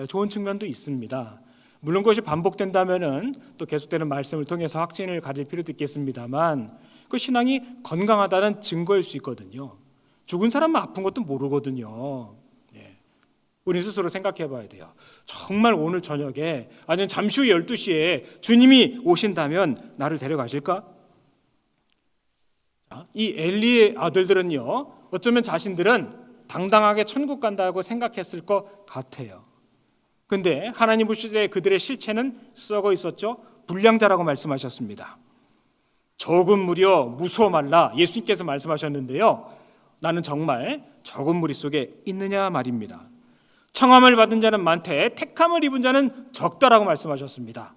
좋은 측면도 있습니다. 물론 그것이 반복된다면은 또 계속되는 말씀을 통해서 확신을 가질 필요도 있겠습니다만, 그 신앙이 건강하다는 증거일 수 있거든요. 죽은 사람은 아픈 것도 모르거든요. 우리 스스로 생각해 봐야 돼요. 정말 오늘 저녁에 아니면 잠시 후 12시에 주님이 오신다면 나를 데려가실까? 이 엘리의 아들들은요, 어쩌면 자신들은 당당하게 천국 간다고 생각했을 것 같아요. 근데 하나님 보실 때 그들의 실체는 썩어 있었죠. 불량자라고 말씀하셨습니다. 적은 무리여 무수어 말라, 예수님께서 말씀하셨는데요, 나는 정말 적은 무리 속에 있느냐 말입니다. 청함을 받은 자는 많되 택함을 입은 자는 적다라고 말씀하셨습니다.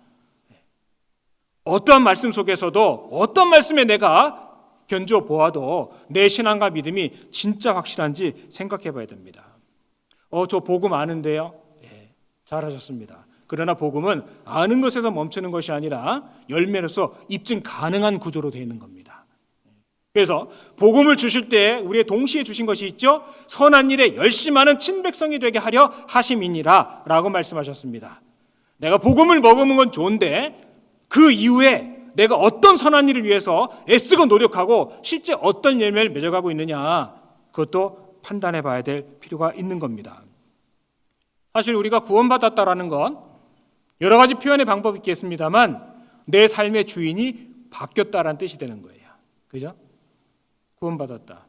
어떠한 말씀 속에서도 어떤 말씀에 내가 견주어 보아도 내 신앙과 믿음이 진짜 확실한지 생각해 봐야 됩니다. 저 복음 아는데요. 잘하셨습니다. 그러나 복음은 아는 것에서 멈추는 것이 아니라 열매로서 입증 가능한 구조로 되어 있는 겁니다. 그래서 복음을 주실 때 우리의 동시에 주신 것이 있죠. 선한 일에 열심하는 친백성이 되게 하려 하심이니라 라고 말씀하셨습니다. 내가 복음을 먹으면 건 좋은데 그 이후에 내가 어떤 선한 일을 위해서 애쓰고 노력하고 실제 어떤 열매를 맺어가고 있느냐, 그것도 판단해 봐야 될 필요가 있는 겁니다. 사실 우리가 구원받았다라는 건 여러 가지 표현의 방법이 있겠습니다만 내 삶의 주인이 바뀌었다라는 뜻이 되는 거예요. 그죠? 구원받았다.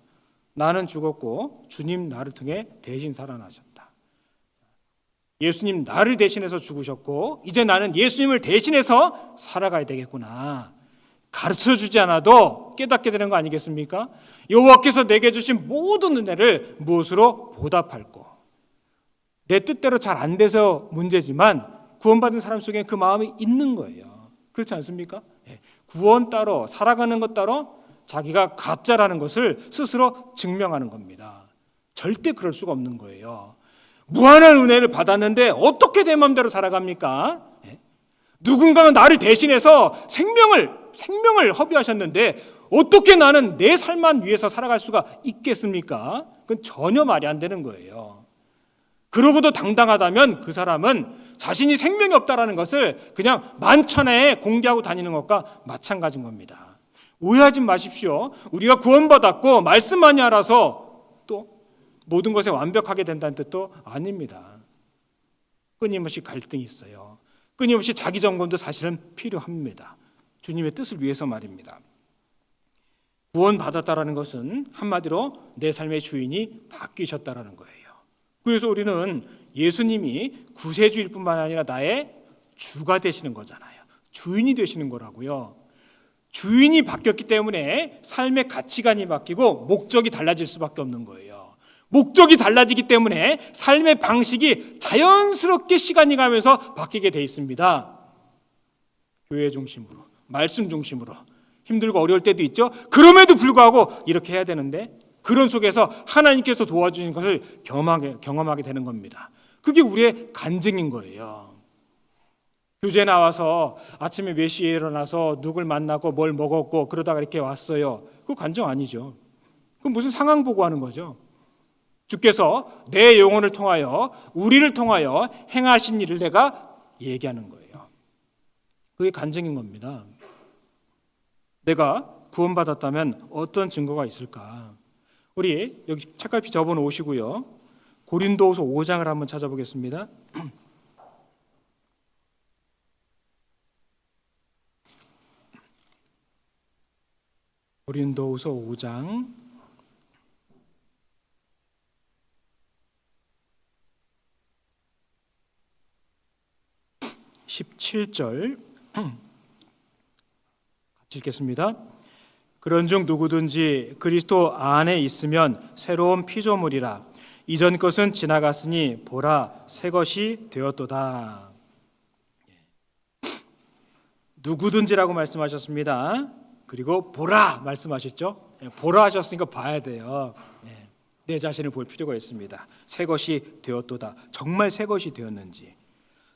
나는 죽었고 주님 나를 통해 대신 살아나셨다. 예수님 나를 대신해서 죽으셨고 이제 나는 예수님을 대신해서 살아가야 되겠구나. 가르쳐주지 않아도 깨닫게 되는 거 아니겠습니까? 여호와께서 내게 주신 모든 은혜를 무엇으로 보답할꼬. 내 뜻대로 잘 안 돼서 문제지만 구원받은 사람 속에 그 마음이 있는 거예요. 그렇지 않습니까? 구원 따로 살아가는 것 따로 자기가 가짜라는 것을 스스로 증명하는 겁니다. 절대 그럴 수가 없는 거예요. 무한한 은혜를 받았는데 어떻게 내 마음대로 살아갑니까? 누군가가 나를 대신해서 생명을 허비하셨는데 어떻게 나는 내 삶만 위해서 살아갈 수가 있겠습니까? 그건 전혀 말이 안 되는 거예요. 그러고도 당당하다면 그 사람은 자신이 생명이 없다라는 것을 그냥 만천하에 공개하고 다니는 것과 마찬가지인 겁니다. 오해하지 마십시오. 우리가 구원받았고 말씀 많이 알아서 또 모든 것에 완벽하게 된다는 뜻도 아닙니다. 끊임없이 갈등이 있어요. 끊임없이 자기 점검도 사실은 필요합니다. 주님의 뜻을 위해서 말입니다. 구원받았다라는 것은 한마디로 내 삶의 주인이 바뀌셨다라는 거예요. 그래서 우리는 예수님이 구세주일 뿐만 아니라 나의 주가 되시는 거잖아요. 주인이 되시는 거라고요. 주인이 바뀌었기 때문에 삶의 가치관이 바뀌고 목적이 달라질 수밖에 없는 거예요. 목적이 달라지기 때문에 삶의 방식이 자연스럽게 시간이 가면서 바뀌게 돼 있습니다. 교회 중심으로, 말씀 중심으로. 힘들고 어려울 때도 있죠. 그럼에도 불구하고 이렇게 해야 되는데 그런 속에서 하나님께서 도와주신 것을 경험하게 되는 겁니다. 그게 우리의 간증인 거예요. 교제 나와서 아침에 몇 시에 일어나서 누굴 만나고 뭘 먹었고 그러다가 이렇게 왔어요. 그거 간증 아니죠. 그건 무슨 상황 보고 하는 거죠. 주께서 내 영혼을 통하여 우리를 통하여 행하신 일을 내가 얘기하는 거예요. 그게 간증인 겁니다. 내가 구원받았다면 어떤 증거가 있을까? 우리 여기 책갈피 접어 놓으시고요. 고린도후서 5장을 한번 찾아보겠습니다. 고린도후서 5장 17절 읽겠습니다. 그런즉 누구든지 그리스도 안에 있으면 새로운 피조물이라. 이전 것은 지나갔으니 보라 새 것이 되었도다. 누구든지라고 말씀하셨습니다. 그리고 보라 말씀하셨죠. 보라 하셨으니까 봐야 돼요. 내 자신을 볼 필요가 있습니다. 새 것이 되었도다. 정말 새 것이 되었는지.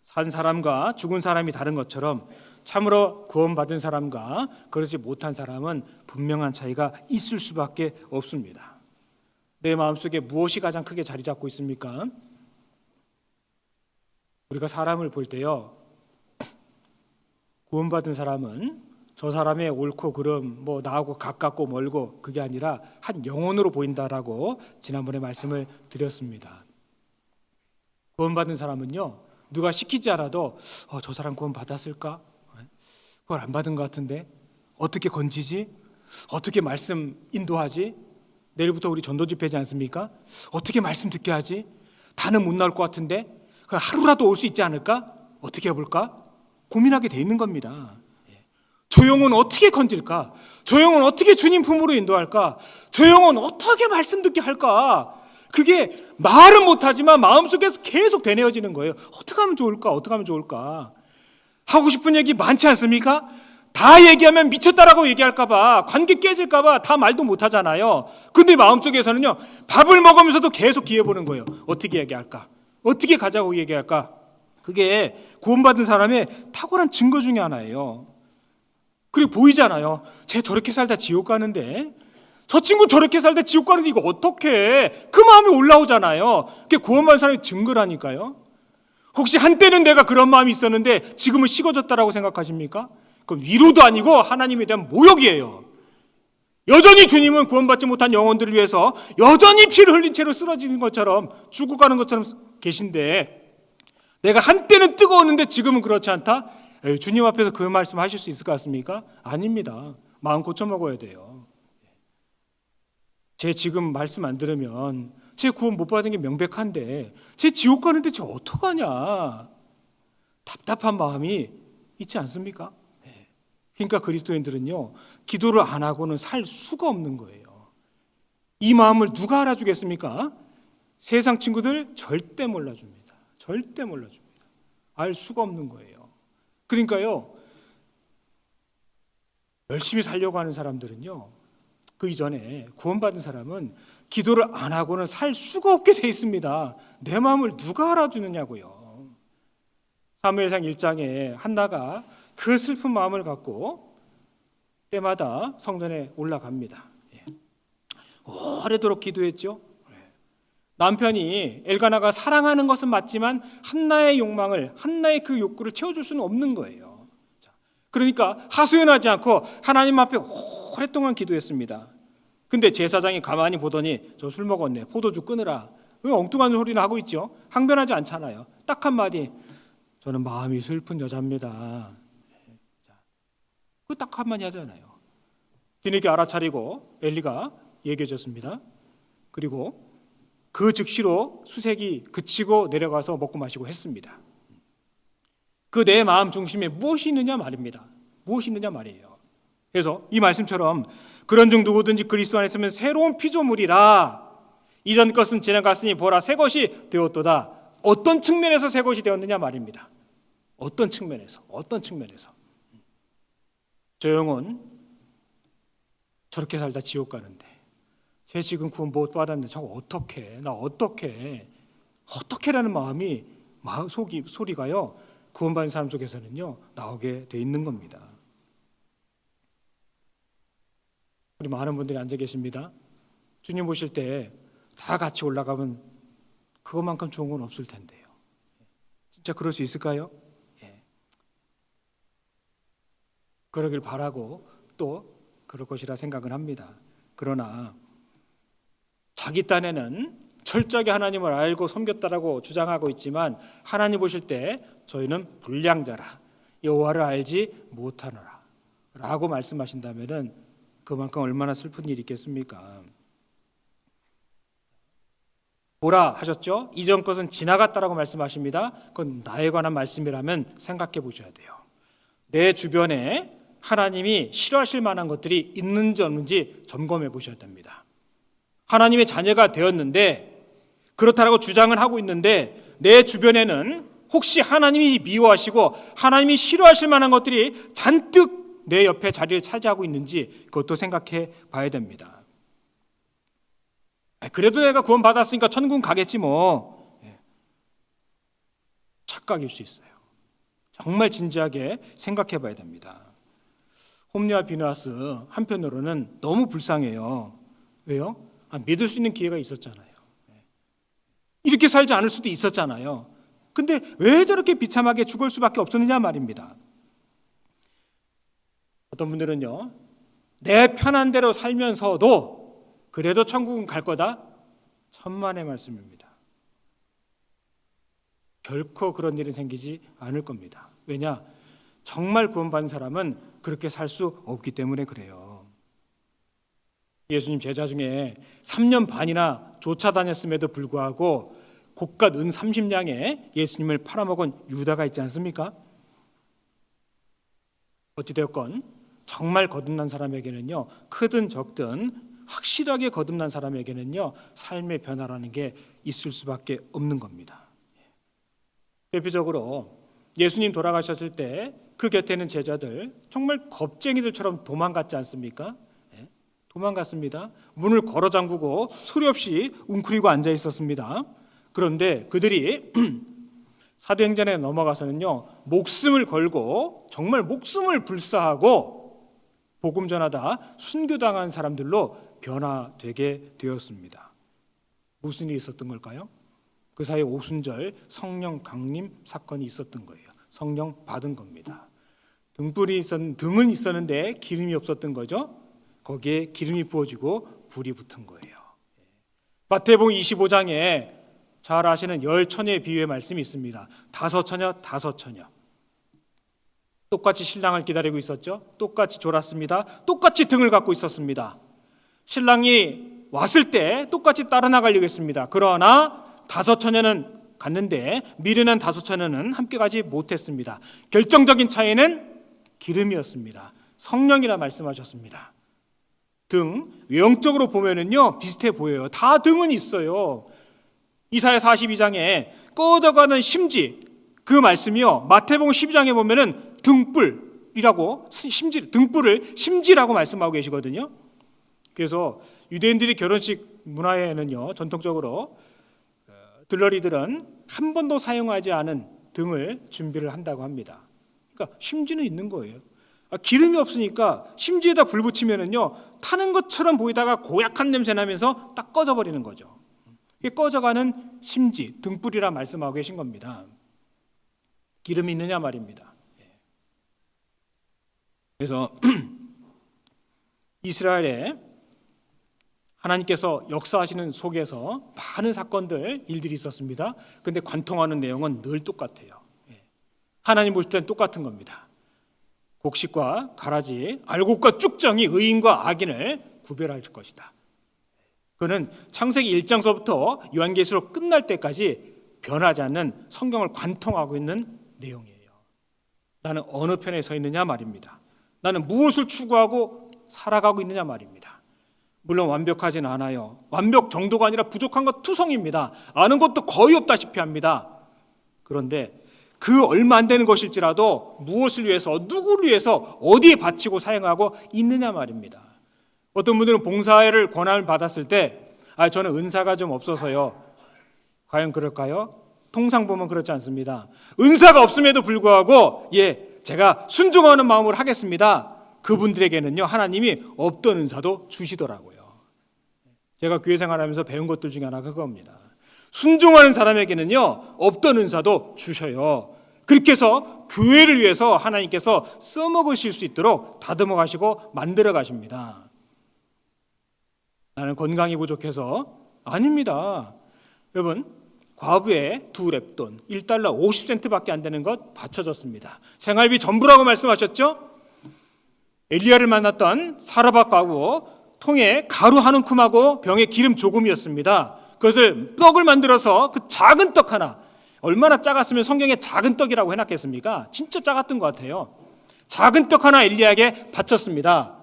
산 사람과 죽은 사람이 다른 것처럼 참으로 구원받은 사람과 그렇지 못한 사람은 분명한 차이가 있을 수밖에 없습니다. 내 마음속에 무엇이 가장 크게 자리 잡고 있습니까? 우리가 사람을 볼 때요, 구원받은 사람은 저 사람의 옳고 그름, 나하고 가깝고 멀고 그게 아니라 한 영혼으로 보인다라고 지난번에 말씀을 드렸습니다. 구원받은 사람은요, 누가 시키지 않아도 저 사람 구원 받았을까? 그걸 안 받은 것 같은데 어떻게 건지지? 어떻게 말씀 인도하지? 내일부터 우리 전도 집회지 않습니까? 어떻게 말씀 듣게 하지? 다는 못 나올 것 같은데 하루라도 올 수 있지 않을까? 어떻게 해볼까? 고민하게 돼 있는 겁니다. 저 영혼 어떻게 건질까? 저 영혼 어떻게 주님 품으로 인도할까? 저 영혼 어떻게 말씀 듣게 할까? 그게 말은 못하지만 마음속에서 계속 되뇌어지는 거예요. 어떻게 하면 좋을까? 어떻게 하면 좋을까? 하고 싶은 얘기 많지 않습니까? 다 얘기하면 미쳤다라고 얘기할까 봐, 관계 깨질까 봐 다 말도 못하잖아요. 근데 마음속에서는요, 밥을 먹으면서도 계속 기회보는 거예요. 어떻게 얘기할까? 어떻게 가자고 얘기할까? 그게 구원받은 사람의 탁월한 증거 중에 하나예요. 그리고 보이잖아요. 쟤 저렇게 살다 지옥 가는데, 저 친구 저렇게 살다 지옥 가는데 이거 어떡해? 그 마음이 올라오잖아요. 그게 구원받은 사람의 증거라니까요. 혹시 한때는 내가 그런 마음이 있었는데 지금은 식어졌다라고 생각하십니까? 그건 위로도 아니고 하나님에 대한 모욕이에요. 여전히 주님은 구원받지 못한 영혼들을 위해서 여전히 피를 흘린 채로 쓰러지는 것처럼 죽어가는 것처럼 계신데, 내가 한때는 뜨거웠는데 지금은 그렇지 않다? 주님 앞에서 그 말씀 하실 수 있을 것 같습니까? 아닙니다. 마음 고쳐먹어야 돼요. 제 지금 말씀 안 들으면 제 구원 못 받은 게 명백한데 제 지옥 가는데 저 어떡하냐, 답답한 마음이 있지 않습니까? 그러니까 그리스도인들은요, 기도를 안 하고는 살 수가 없는 거예요. 이 마음을 누가 알아주겠습니까? 세상 친구들 절대 몰라줍니다. 절대 몰라줍니다. 알 수가 없는 거예요. 그러니까요, 열심히 살려고 하는 사람들은요, 그 이전에 구원받은 사람은 기도를 안 하고는 살 수가 없게 돼 있습니다. 내 마음을 누가 알아주느냐고요. 사무엘상 1장에 한나가 그 슬픈 마음을 갖고 때마다 성전에 올라갑니다. 오래도록 기도했죠. 남편이 엘가나가 사랑하는 것은 맞지만 한나의 욕망을, 한나의 그 욕구를 채워줄 수는 없는 거예요. 그러니까 하소연하지 않고 하나님 앞에 오랫동안 기도했습니다. 근데 제사장이 가만히 보더니 저 술 먹었네, 포도주 끊으라, 엉뚱한 소리나 하고 있죠. 항변하지 않잖아요. 딱 한마디, 저는 마음이 슬픈 여자입니다. 그 딱 한마디 하잖아요. 뒤늦게 알아차리고 엘리가 얘기해 줬습니다. 그리고 그 즉시로 수색이 그치고 내려가서 먹고 마시고 했습니다. 그 내 마음 중심에 무엇이 있느냐 말입니다. 무엇이 있느냐 말이에요. 그래서 이 말씀처럼 그런즉 누구든지 그리스도 안에 있으면 새로운 피조물이라. 이전 것은 지나갔으니 보라 새 것이 되었도다. 어떤 측면에서 새 것이 되었느냐 말입니다. 어떤 측면에서? 저 영혼 저렇게 살다 지옥 가는데, 쟤 지금 구원 못 받았는데 저거 어떡해? 나 어떡해라는 마음이, 소리가요, 구원받은 사람 속에서는요 나오게 돼 있는 겁니다. 우리 많은 분들이 앉아 계십니다. 주님 오실 때 다 같이 올라가면 그것만큼 좋은 건 없을 텐데요. 진짜 그럴 수 있을까요? 그러길 바라고 또 그럴 것이라 생각을 합니다. 그러나 자기 딴에는 철저하게 하나님을 알고 섬겼다라고 주장하고 있지만 하나님 보실 때 저희는 불량자라, 여호와를 알지 못하노라 라고 말씀하신다면 그만큼 얼마나 슬픈 일이 있겠습니까? 보라 하셨죠? 이전 것은 지나갔다라고 말씀하십니다. 그건 나에 관한 말씀이라면 생각해 보셔야 돼요. 내 주변에 하나님이 싫어하실 만한 것들이 있는지 없는지 점검해 보셔야 됩니다. 하나님의 자녀가 되었는데 그렇다라고 주장을 하고 있는데 내 주변에는 혹시 하나님이 미워하시고 하나님이 싫어하실 만한 것들이 잔뜩 내 옆에 자리를 차지하고 있는지 그것도 생각해 봐야 됩니다. 그래도 내가 구원 받았으니까 천국 가겠지 뭐. 착각일 수 있어요. 정말 진지하게 생각해 봐야 됩니다. 홈리와 비느하스 한편으로는 너무 불쌍해요. 왜요? 믿을 수 있는 기회가 있었잖아요. 이렇게 살지 않을 수도 있었잖아요. 근데 왜 저렇게 비참하게 죽을 수밖에 없었느냐 말입니다. 어떤 분들은요, 내 편한 대로 살면서도 그래도 천국은 갈 거다. 천만의 말씀입니다. 결코 그런 일이 생기지 않을 겁니다. 왜냐? 정말 구원받은 사람은 그렇게 살 수 없기 때문에 그래요. 예수님 제자 중에 3년 반이나 쫓아다녔음에도 불구하고 고가 은 30냥에 예수님을 팔아먹은 유다가 있지 않습니까? 어찌되었건 정말 거듭난 사람에게는요, 크든 적든 확실하게 거듭난 사람에게는요, 삶의 변화라는 게 있을 수밖에 없는 겁니다. 대표적으로 예수님 돌아가셨을 때 그 곁에 있는 제자들 정말 겁쟁이들처럼 도망갔지 않습니까? 도망갔습니다. 문을 걸어 잠그고 소리 없이 웅크리고 앉아 있었습니다. 그런데 그들이 사도행전에 넘어가서는요, 목숨을 걸고 정말 목숨을 불사하고 복음 전하다 순교당한 사람들로 변화되게 되었습니다. 무슨 일이 있었던 걸까요? 그 사이에 오순절 성령 강림 사건이 있었던 거예요. 성령 받은 겁니다. 등은 있었는데 기름이 없었던 거죠. 거기에 기름이 부어지고 불이 붙은 거예요. 마태복음 25장에 잘 아시는 열 처녀의 비유의 말씀이 있습니다. 5처녀. 똑같이 신랑을 기다리고 있었죠. 똑같이 졸았습니다. 똑같이 등을 갖고 있었습니다. 신랑이 왔을 때 똑같이 따라 나가려고 했습니다. 그러나 5처녀는 갔는데 미련한 5처녀는 함께 가지 못했습니다. 결정적인 차이는 기름이었습니다. 성령이라 말씀하셨습니다. 등 외형적으로 보면은요 비슷해 보여요. 다 등은 있어요. 이사야 42장에 꺼져가는 심지, 그 말씀이요 마태복음 12장에 보면은 등불이라고 등불을 심지라고 말씀하고 계시거든요. 그래서 유대인들이 결혼식 문화에는요 전통적으로 들러리들은 한 번도 사용하지 않은 등을 준비를 한다고 합니다. 그러니까 심지는 있는 거예요. 기름이 없으니까 심지에다 불 붙이면은요 타는 것처럼 보이다가 고약한 냄새 나면서 딱 꺼져버리는 거죠. 이게 꺼져가는 심지, 등불이라 말씀하고 계신 겁니다. 기름이 있느냐 말입니다. 그래서 이스라엘에 하나님께서 역사하시는 속에서 많은 사건들, 일들이 있었습니다. 그런데 관통하는 내용은 늘 똑같아요. 하나님 보실 때는 똑같은 겁니다. 곡식과 가라지, 알곡과 쭉정이 의인과 악인을 구별할 것이다. 그는 창세기 1장서부터 요한계시록 끝날 때까지 변하지 않는 성경을 관통하고 있는 내용이에요. 나는 어느 편에 서 있느냐 말입니다. 나는 무엇을 추구하고 살아가고 있느냐 말입니다. 물론 완벽하진 않아요. 완벽 정도가 아니라 부족한 것 투성입니다. 아는 것도 거의 없다시피 합니다. 그런데 그 얼마 안 되는 것일지라도 무엇을 위해서, 누구를 위해서, 어디에 바치고 사용하고 있느냐 말입니다. 어떤 분들은 봉사를 권한을 받았을 때 저는 은사가 좀 없어서요. 과연 그럴까요? 통상 보면 그렇지 않습니다. 은사가 없음에도 불구하고 제가 순종하는 마음으로 하겠습니다. 그분들에게는요 하나님이 없던 은사도 주시더라고요. 제가 교회 생활하면서 배운 것들 중에 하나가 그겁니다. 순종하는 사람에게는요 없던 은사도 주셔요. 그렇게 해서 교회를 위해서 하나님께서 써먹으실 수 있도록 다듬어 가시고 만들어 가십니다. 나는 건강이 부족해서 아닙니다. 여러분, 과부에 2렙돈 1달러 50센트밖에 안 되는 것 바쳐졌습니다. 생활비 전부라고 말씀하셨죠? 엘리야를 만났던 사라밧 과부 통에 가루 한 움큼하고 병에 기름 조금이었습니다. 그것을 떡을 만들어서 그 작은 떡 하나, 얼마나 작았으면 성경에 작은 떡이라고 해놨겠습니까? 진짜 작았던 것 같아요. 작은 떡 하나 엘리야에게 바쳤습니다.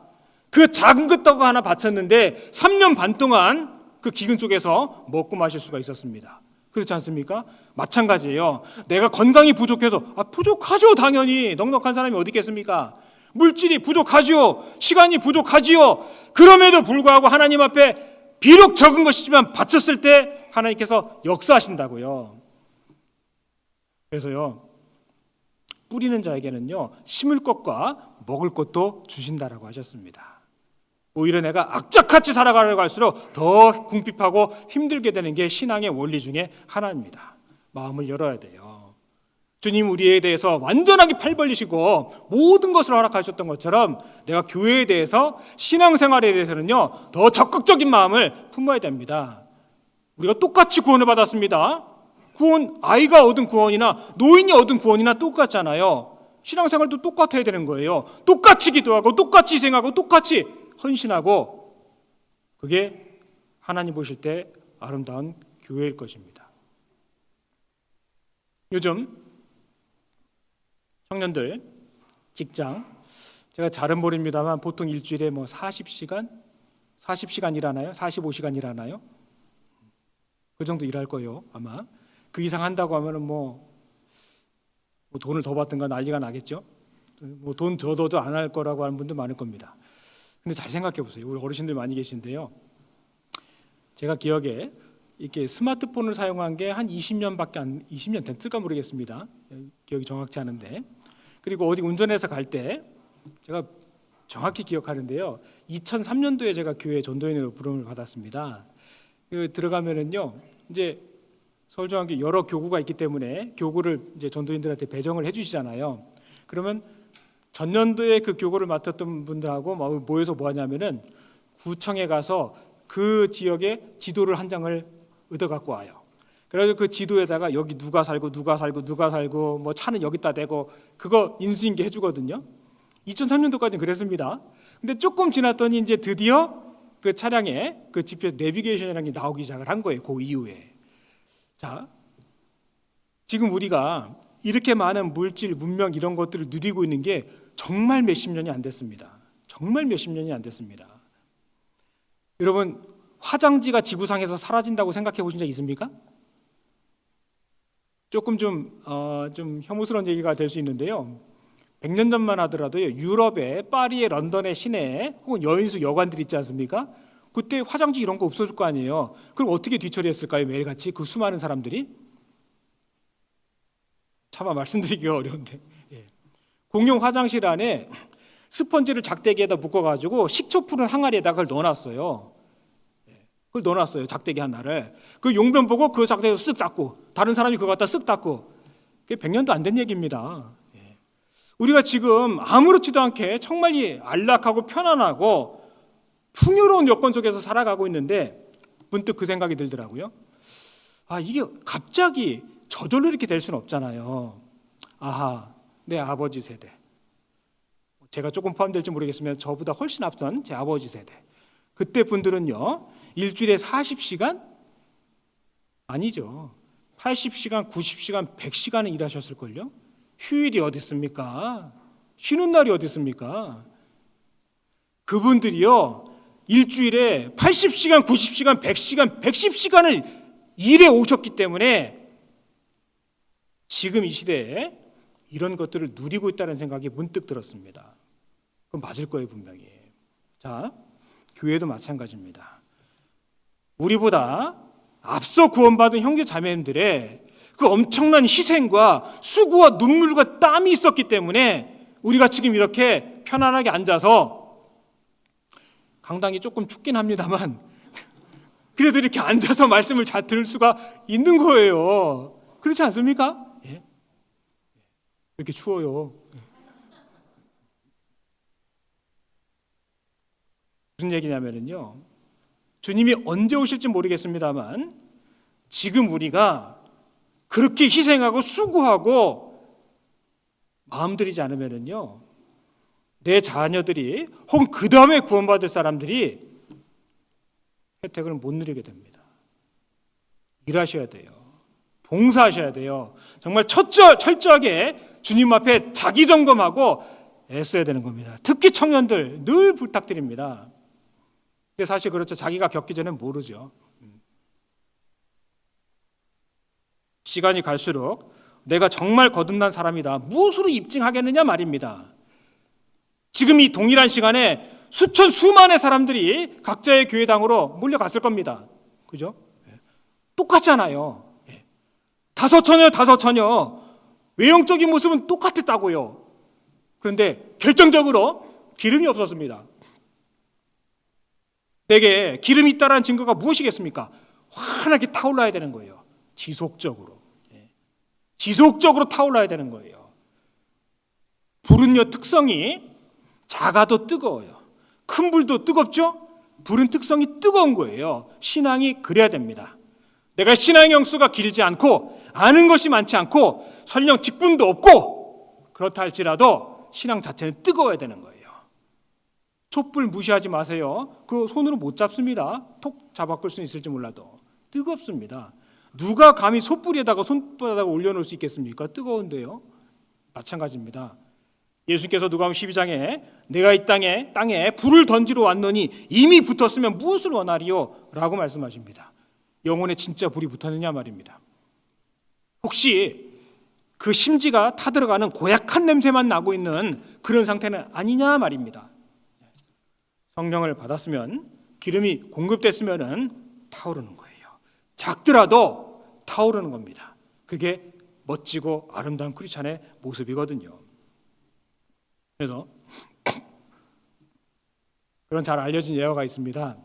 그 작은 그 떡 하나 바쳤는데 3년 반 동안 그 기근 속에서 먹고 마실 수가 있었습니다. 그렇지 않습니까? 마찬가지예요. 내가 건강이 부족해서 부족하죠. 당연히 넉넉한 사람이 어디 있겠습니까? 물질이 부족하지요. 시간이 부족하지요. 그럼에도 불구하고 하나님 앞에 비록 적은 것이지만 바쳤을 때 하나님께서 역사하신다고요. 그래서요, 뿌리는 자에게는요, 심을 것과 먹을 것도 주신다라고 하셨습니다. 오히려 내가 악착같이 살아가려고 할수록 더 궁핍하고 힘들게 되는 게 신앙의 원리 중에 하나입니다. 마음을 열어야 돼요. 주님 우리에 대해서 완전하게 팔 벌리시고 모든 것을 허락하셨던 것처럼 내가 교회에 대해서 신앙생활에 대해서는요, 더 적극적인 마음을 품어야 됩니다. 우리가 똑같이 구원을 받았습니다. 구원, 아이가 얻은 구원이나 노인이 얻은 구원이나 똑같잖아요. 신앙생활도 똑같아야 되는 거예요. 똑같이 기도하고 똑같이 희생하고 똑같이 헌신하고, 그게 하나님 보실 때 아름다운 교회일 것입니다. 요즘 청년들 직장, 제가 잘은 모릅니다만 보통 일주일에 40시간 일하나요? 45시간 일하나요? 그 정도 일할 거예요. 아마 그 이상 한다고 하면은 뭐 돈을 더 받든가 난리가 나겠죠. 돈 더 줘도 안 할 거라고 하는 분도 많을 겁니다. 근데 잘 생각해 보세요. 우리 어르신들 많이 계신데요. 제가 기억에 이렇게 스마트폰을 사용한 게 한 20년 됐을까 모르겠습니다. 기억이 정확치 않은데. 그리고 어디 운전해서 갈 때 제가 정확히 기억하는데요. 2003년도에 제가 교회 전도인으로 부름을 받았습니다. 들어가면은요, 이제 서울중앙교 여러 교구가 있기 때문에 교구를 이제 전도인들한테 배정을 해주시잖아요. 그러면 전년도에 그 교구를 맡았던 분들하고 모여서 뭐 하냐면은 구청에 가서 그 지역의 지도를 한 장을 얻어 갖고 와요. 그래서 그 지도에다가 여기 누가 살고 뭐 차는 여기다 대고 그거 인수인계 해주거든요. 2003년도까지는 그랬습니다. 근데 조금 지났더니 이제 드디어 그 차량에 그 GPS 내비게이션이라는 게 나오기 시작을 한 거예요. 그 이후에. 자, 지금 우리가 이렇게 많은 물질, 문명 이런 것들을 누리고 있는 게 정말 몇십 년이 안 됐습니다. 정말 몇십 년이 안 됐습니다. 여러분, 화장지가 지구상에서 사라진다고 생각해 보신 적 있습니까? 조금 좀 혐오스러운 얘기가 될 수 있는데요. 100년 전만 하더라도요, 유럽의 파리의 런던의 시내에 혹은 여인수 여관들 있지 않습니까? 그때 화장지 이런 거 없어질 거 아니에요. 그럼 어떻게 뒤처리했을까요? 매일같이 그 수많은 사람들이? 차마 말씀드리기가 어려운데, 공용 화장실 안에 스펀지를 작대기에다 묶어가지고 식초 푸른 항아리에다 그걸 넣어놨어요. 그걸 넣어놨어요. 작대기 하나를. 그 용변 보고 그 작대기에서 쓱 닦고, 다른 사람이 그거 갖다 쓱 닦고. 그게 100년도 안 된 얘기입니다. 우리가 지금 아무렇지도 않게 정말 안락하고 편안하고 풍요로운 여건 속에서 살아가고 있는데 문득 그 생각이 들더라고요. 이게 갑자기 저절로 이렇게 될 수는 없잖아요. 내 아버지 세대, 제가 조금 포함될지 모르겠으면 저보다 훨씬 앞선 제 아버지 세대, 그때 분들은요, 일주일에 40시간? 아니죠. 80시간, 90시간, 100시간은 일하셨을걸요? 휴일이 어디 있습니까? 쉬는 날이 어디 있습니까? 그분들이요, 일주일에 80시간, 90시간, 100시간, 110시간을 일해 오셨기 때문에 지금 이 시대에 이런 것들을 누리고 있다는 생각이 문득 들었습니다. 그건 맞을 거예요, 분명히. 자, 교회도 마찬가지입니다. 우리보다 앞서 구원받은 형제 자매님들의 그 엄청난 희생과 수고와 눈물과 땀이 있었기 때문에 우리가 지금 이렇게 편안하게 앉아서, 강당이 조금 춥긴 합니다만 그래도 이렇게 앉아서 말씀을 잘 들을 수가 있는 거예요. 그렇지 않습니까? 왜 이렇게 추워요? 무슨 얘기냐면요, 주님이 언제 오실지 모르겠습니다만 지금 우리가 그렇게 희생하고 수고하고 마음 들이지 않으면요, 내 자녀들이 혹은 그 다음에 구원받을 사람들이 혜택을 못 누리게 됩니다. 일하셔야 돼요. 봉사하셔야 돼요. 정말 철저하게 주님 앞에 자기 점검하고 애써야 되는 겁니다. 특히 청년들 늘 부탁드립니다. 근데 사실 그렇죠. 자기가 겪기 전에 모르죠. 시간이 갈수록 내가 정말 거듭난 사람이다, 무엇으로 입증하겠느냐 말입니다. 지금 이 동일한 시간에 수천 수만의 사람들이 각자의 교회당으로 몰려갔을 겁니다. 그죠? 똑같잖아요. 다섯 처녀 외형적인 모습은 똑같았다고요. 그런데 결정적으로 기름이 없었습니다. 내게 기름이 있다는 증거가 무엇이겠습니까? 환하게 타올라야 되는 거예요. 지속적으로 타올라야 되는 거예요. 불은요, 특성이 작아도 뜨거워요. 큰 불도 뜨겁죠? 불은 특성이 뜨거운 거예요. 신앙이 그래야 됩니다. 내가 신앙의 영수가 길지 않고 아는 것이 많지 않고 설령 직분도 없고 그렇다 할지라도 신앙 자체는 뜨거워야 되는 거예요. 촛불 무시하지 마세요. 그 손으로 못 잡습니다. 톡 잡아끌 수 있을지 몰라도 뜨겁습니다. 누가 감히 촛불에다가 손바닥을 올려놓을 수 있겠습니까? 뜨거운데요. 마찬가지입니다. 예수님께서 누가복음 12장에 내가 이 땅에 불을 던지러 왔노니 이미 붙었으면 무엇을 원하리요? 라고 말씀하십니다. 영혼에 진짜 불이 붙었느냐 말입니다. 혹시 그 심지가 타들어가는 고약한 냄새만 나고 있는 그런 상태는 아니냐 말입니다. 성령을 받았으면, 기름이 공급됐으면 타오르는 거예요. 작더라도 타오르는 겁니다. 그게 멋지고 아름다운 크리스찬의 모습이거든요. 그래서 그런 잘 알려진 예화가 있습니다.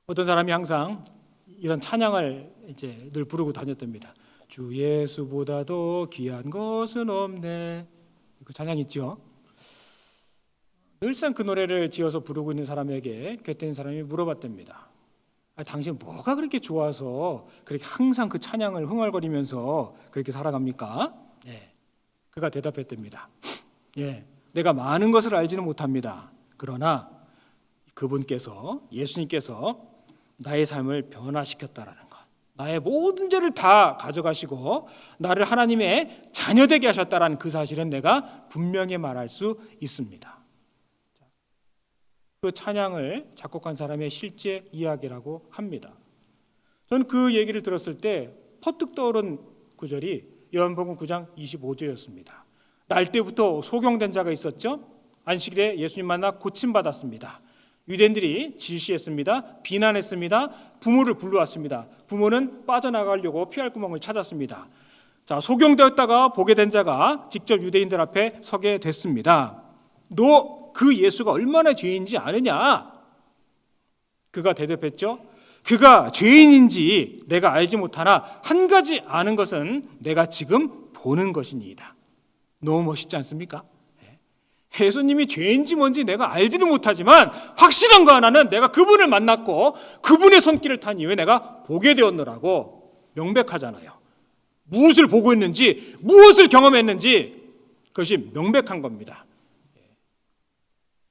어떤 사람이 항상 이런 찬양을 이제 늘 부르고 다녔답니다. 주 예수보다도 귀한 것은 없네. 그 찬양 있죠. 늘상 그 노래를 지어서 부르고 있는 사람에게 곁에 있는 사람이 물어봤답니다. 당신 뭐가 그렇게 좋아서 그렇게 항상 그 찬양을 흥얼거리면서 그렇게 살아갑니까? 그가 대답했답니다. 내가 많은 것을 알지는 못합니다. 그러나 그분께서, 예수님께서 나의 삶을 변화시켰다라는 것, 나의 모든 죄를 다 가져가시고 나를 하나님의 자녀되게 하셨다라는 그 사실은 내가 분명히 말할 수 있습니다. 그 찬양을 작곡한 사람의 실제 이야기라고 합니다. 저는 그 얘기를 들었을 때 퍼뜩 떠오른 구절이 요한복음 9장 25절이었습니다. 날 때부터 소경된 자가 있었죠. 안식일에 예수님 만나 고침받았습니다. 유대인들이 질시했습니다. 비난했습니다. 부모를 불러왔습니다. 부모는 빠져나가려고 피할 구멍을 찾았습니다. 자, 소경되었다가 보게 된 자가 직접 유대인들 앞에 서게 됐습니다. 너 그 예수가 얼마나 죄인인지 아느냐? 그가 대답했죠. 그가 죄인인지 내가 알지 못하나 한 가지 아는 것은 내가 지금 보는 것이니이다. 너무 멋있지 않습니까? 예수님이 죄인지 뭔지 내가 알지는 못하지만 확실한 거 하나는 내가 그분을 만났고 그분의 손길을 탄 이후에 내가 보게 되었노라고 명백하잖아요. 무엇을 보고 있는지, 무엇을 경험했는지 그것이 명백한 겁니다.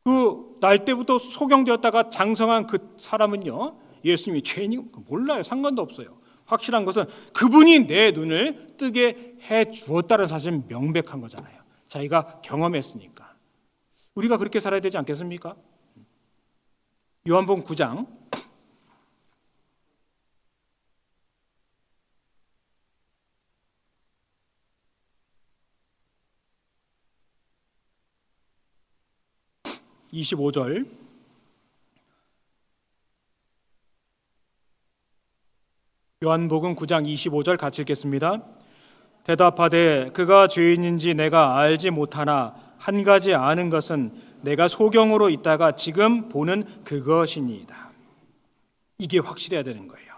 그 날 때부터 소경되었다가 장성한 그 사람은요, 예수님이 죄인인 거 몰라요. 상관도 없어요. 확실한 것은 그분이 내 눈을 뜨게 해 주었다는 사실은 명백한 거잖아요. 자기가 경험했으니까. 우리가 그렇게 살아야 되지 않겠습니까? 요한복음 9장 25절 요한복음 9장 25절 같이 읽겠습니다. 대답하되 그가 죄인인지 내가 알지 못하나 한 가지 아는 것은 내가 소경으로 있다가 지금 보는 그것이니이다. 이게 확실해야 되는 거예요.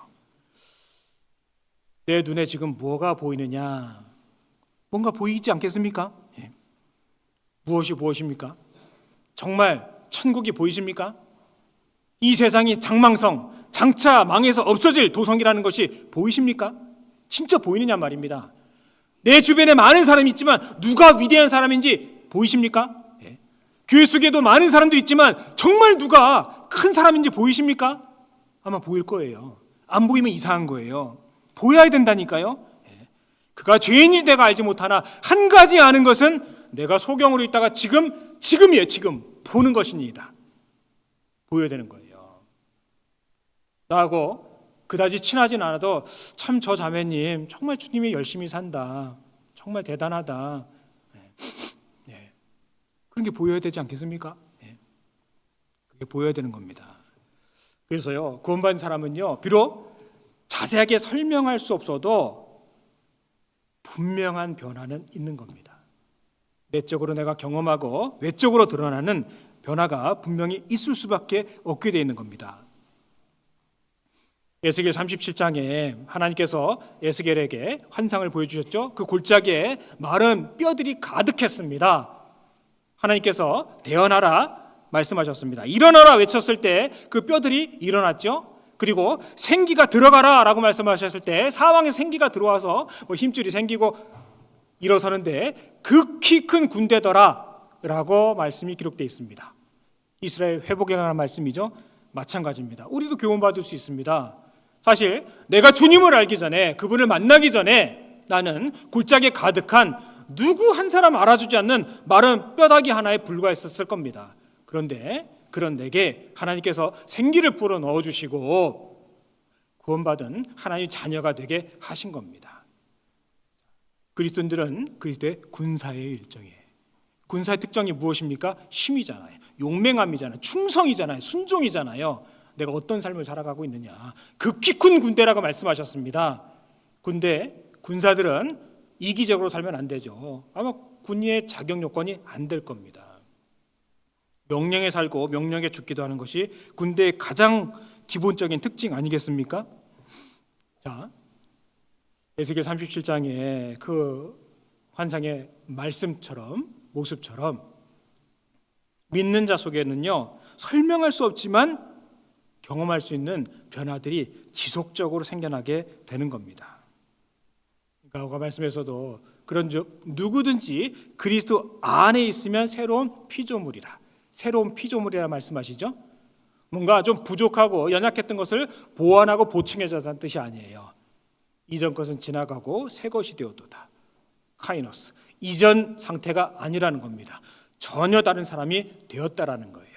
내 눈에 지금 뭐가 보이느냐? 뭔가 보이지 않겠습니까? 무엇입니까? 정말 천국이 보이십니까? 이 세상이 장망성, 장차 망해서 없어질 도성이라는 것이 보이십니까? 진짜 보이느냐 말입니다. 내 주변에 많은 사람이 있지만 누가 위대한 사람인지 보이십니까? 교회 속에도 많은 사람들이 있지만 정말 누가 큰 사람인지 보이십니까? 아마 보일 거예요. 안 보이면 이상한 거예요. 보여야 된다니까요. 그가 죄인인지 내가 알지 못하나 한 가지 아는 것은 내가 소경으로 있다가 지금이에요. 지금 보는 것이니이다. 보여야 되는 거예요. 나하고 그다지 친하진 않아도 참 저 자매님 정말 주님이 열심히 산다. 정말 대단하다. 네. 그런 게 보여야 되지 않겠습니까? 네. 그게 보여야 되는 겁니다. 그래서요, 구원받은 사람은요, 비록 자세하게 설명할 수 없어도 분명한 변화는 있는 겁니다. 내적으로 내가 경험하고 외적으로 드러나는 변화가 분명히 있을 수밖에 없게 되어 있는 겁니다. 에스겔 37장에 하나님께서 에스겔에게 환상을 보여주셨죠. 그 골짜기에 마른 뼈들이 가득했습니다. 하나님께서 대언하라 말씀하셨습니다. 일어나라 외쳤을 때 그 뼈들이 일어났죠. 그리고 생기가 들어가라 라고 말씀하셨을 때 사방에 생기가 들어와서 힘줄이 생기고 일어서는데 극히 큰 군대더라 라고 말씀이 기록되어 있습니다. 이스라엘 회복에 관한 말씀이죠. 마찬가지입니다. 우리도 교훈받을 수 있습니다. 사실 내가 주님을 알기 전에, 그분을 만나기 전에 나는 골짜기에 가득한 누구 한 사람 알아주지 않는 마른 뼈다귀 하나에 불과했었을 겁니다. 그런데 그런 내게 하나님께서 생기를 불어 넣어주시고 구원받은 하나님의 자녀가 되게 하신 겁니다. 그리스도인들은 그리스도의 군사의 일정이에요. 군사의 특징이 무엇입니까? 힘이잖아요. 용맹함이잖아요. 충성이잖아요. 순종이잖아요. 내가 어떤 삶을 살아가고 있느냐. 극히 큰 군대라고 말씀하셨습니다. 군사들은 이기적으로 살면 안 되죠. 아마 군의의 자격 요건이 안 될 겁니다. 명령에 살고 명령에 죽기도 하는 것이 군대의 가장 기본적인 특징 아니겠습니까? 자, 에스겔 37장의 그 환상의 말씀처럼, 모습처럼 믿는 자 속에는요, 설명할 수 없지만 경험할 수 있는 변화들이 지속적으로 생겨나게 되는 겁니다. 그러니까 아까 말씀에서도 그런즉 누구든지 그리스도 안에 있으면 새로운 피조물이라. 새로운 피조물이라 말씀하시죠. 뭔가 좀 부족하고 연약했던 것을 보완하고 보충해줬다는 뜻이 아니에요. 이전 것은 지나가고 새 것이 되었도다. 카이노스. 이전 상태가 아니라는 겁니다. 전혀 다른 사람이 되었다라는 거예요.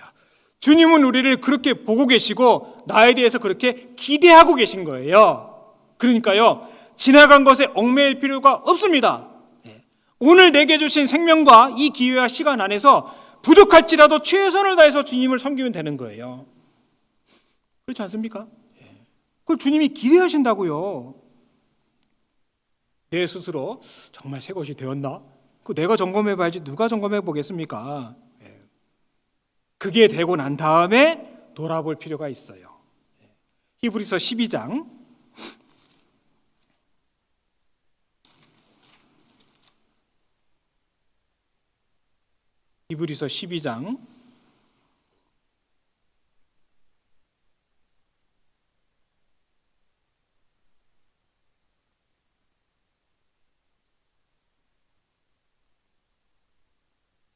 주님은 우리를 그렇게 보고 계시고 나에 대해서 그렇게 기대하고 계신 거예요. 그러니까요, 지나간 것에 얽매일 필요가 없습니다. 오늘 내게 주신 생명과 이 기회와 시간 안에서 부족할지라도 최선을 다해서 주님을 섬기면 되는 거예요. 그렇지 않습니까? 그걸 주님이 기대하신다고요. 내 스스로 정말 새 것이 되었나? 그 내가 점검해 봐야지 누가 점검해 보겠습니까? 그게 되고 난 다음에 돌아볼 필요가 있어요. 히브리서 12장 히브리서 12장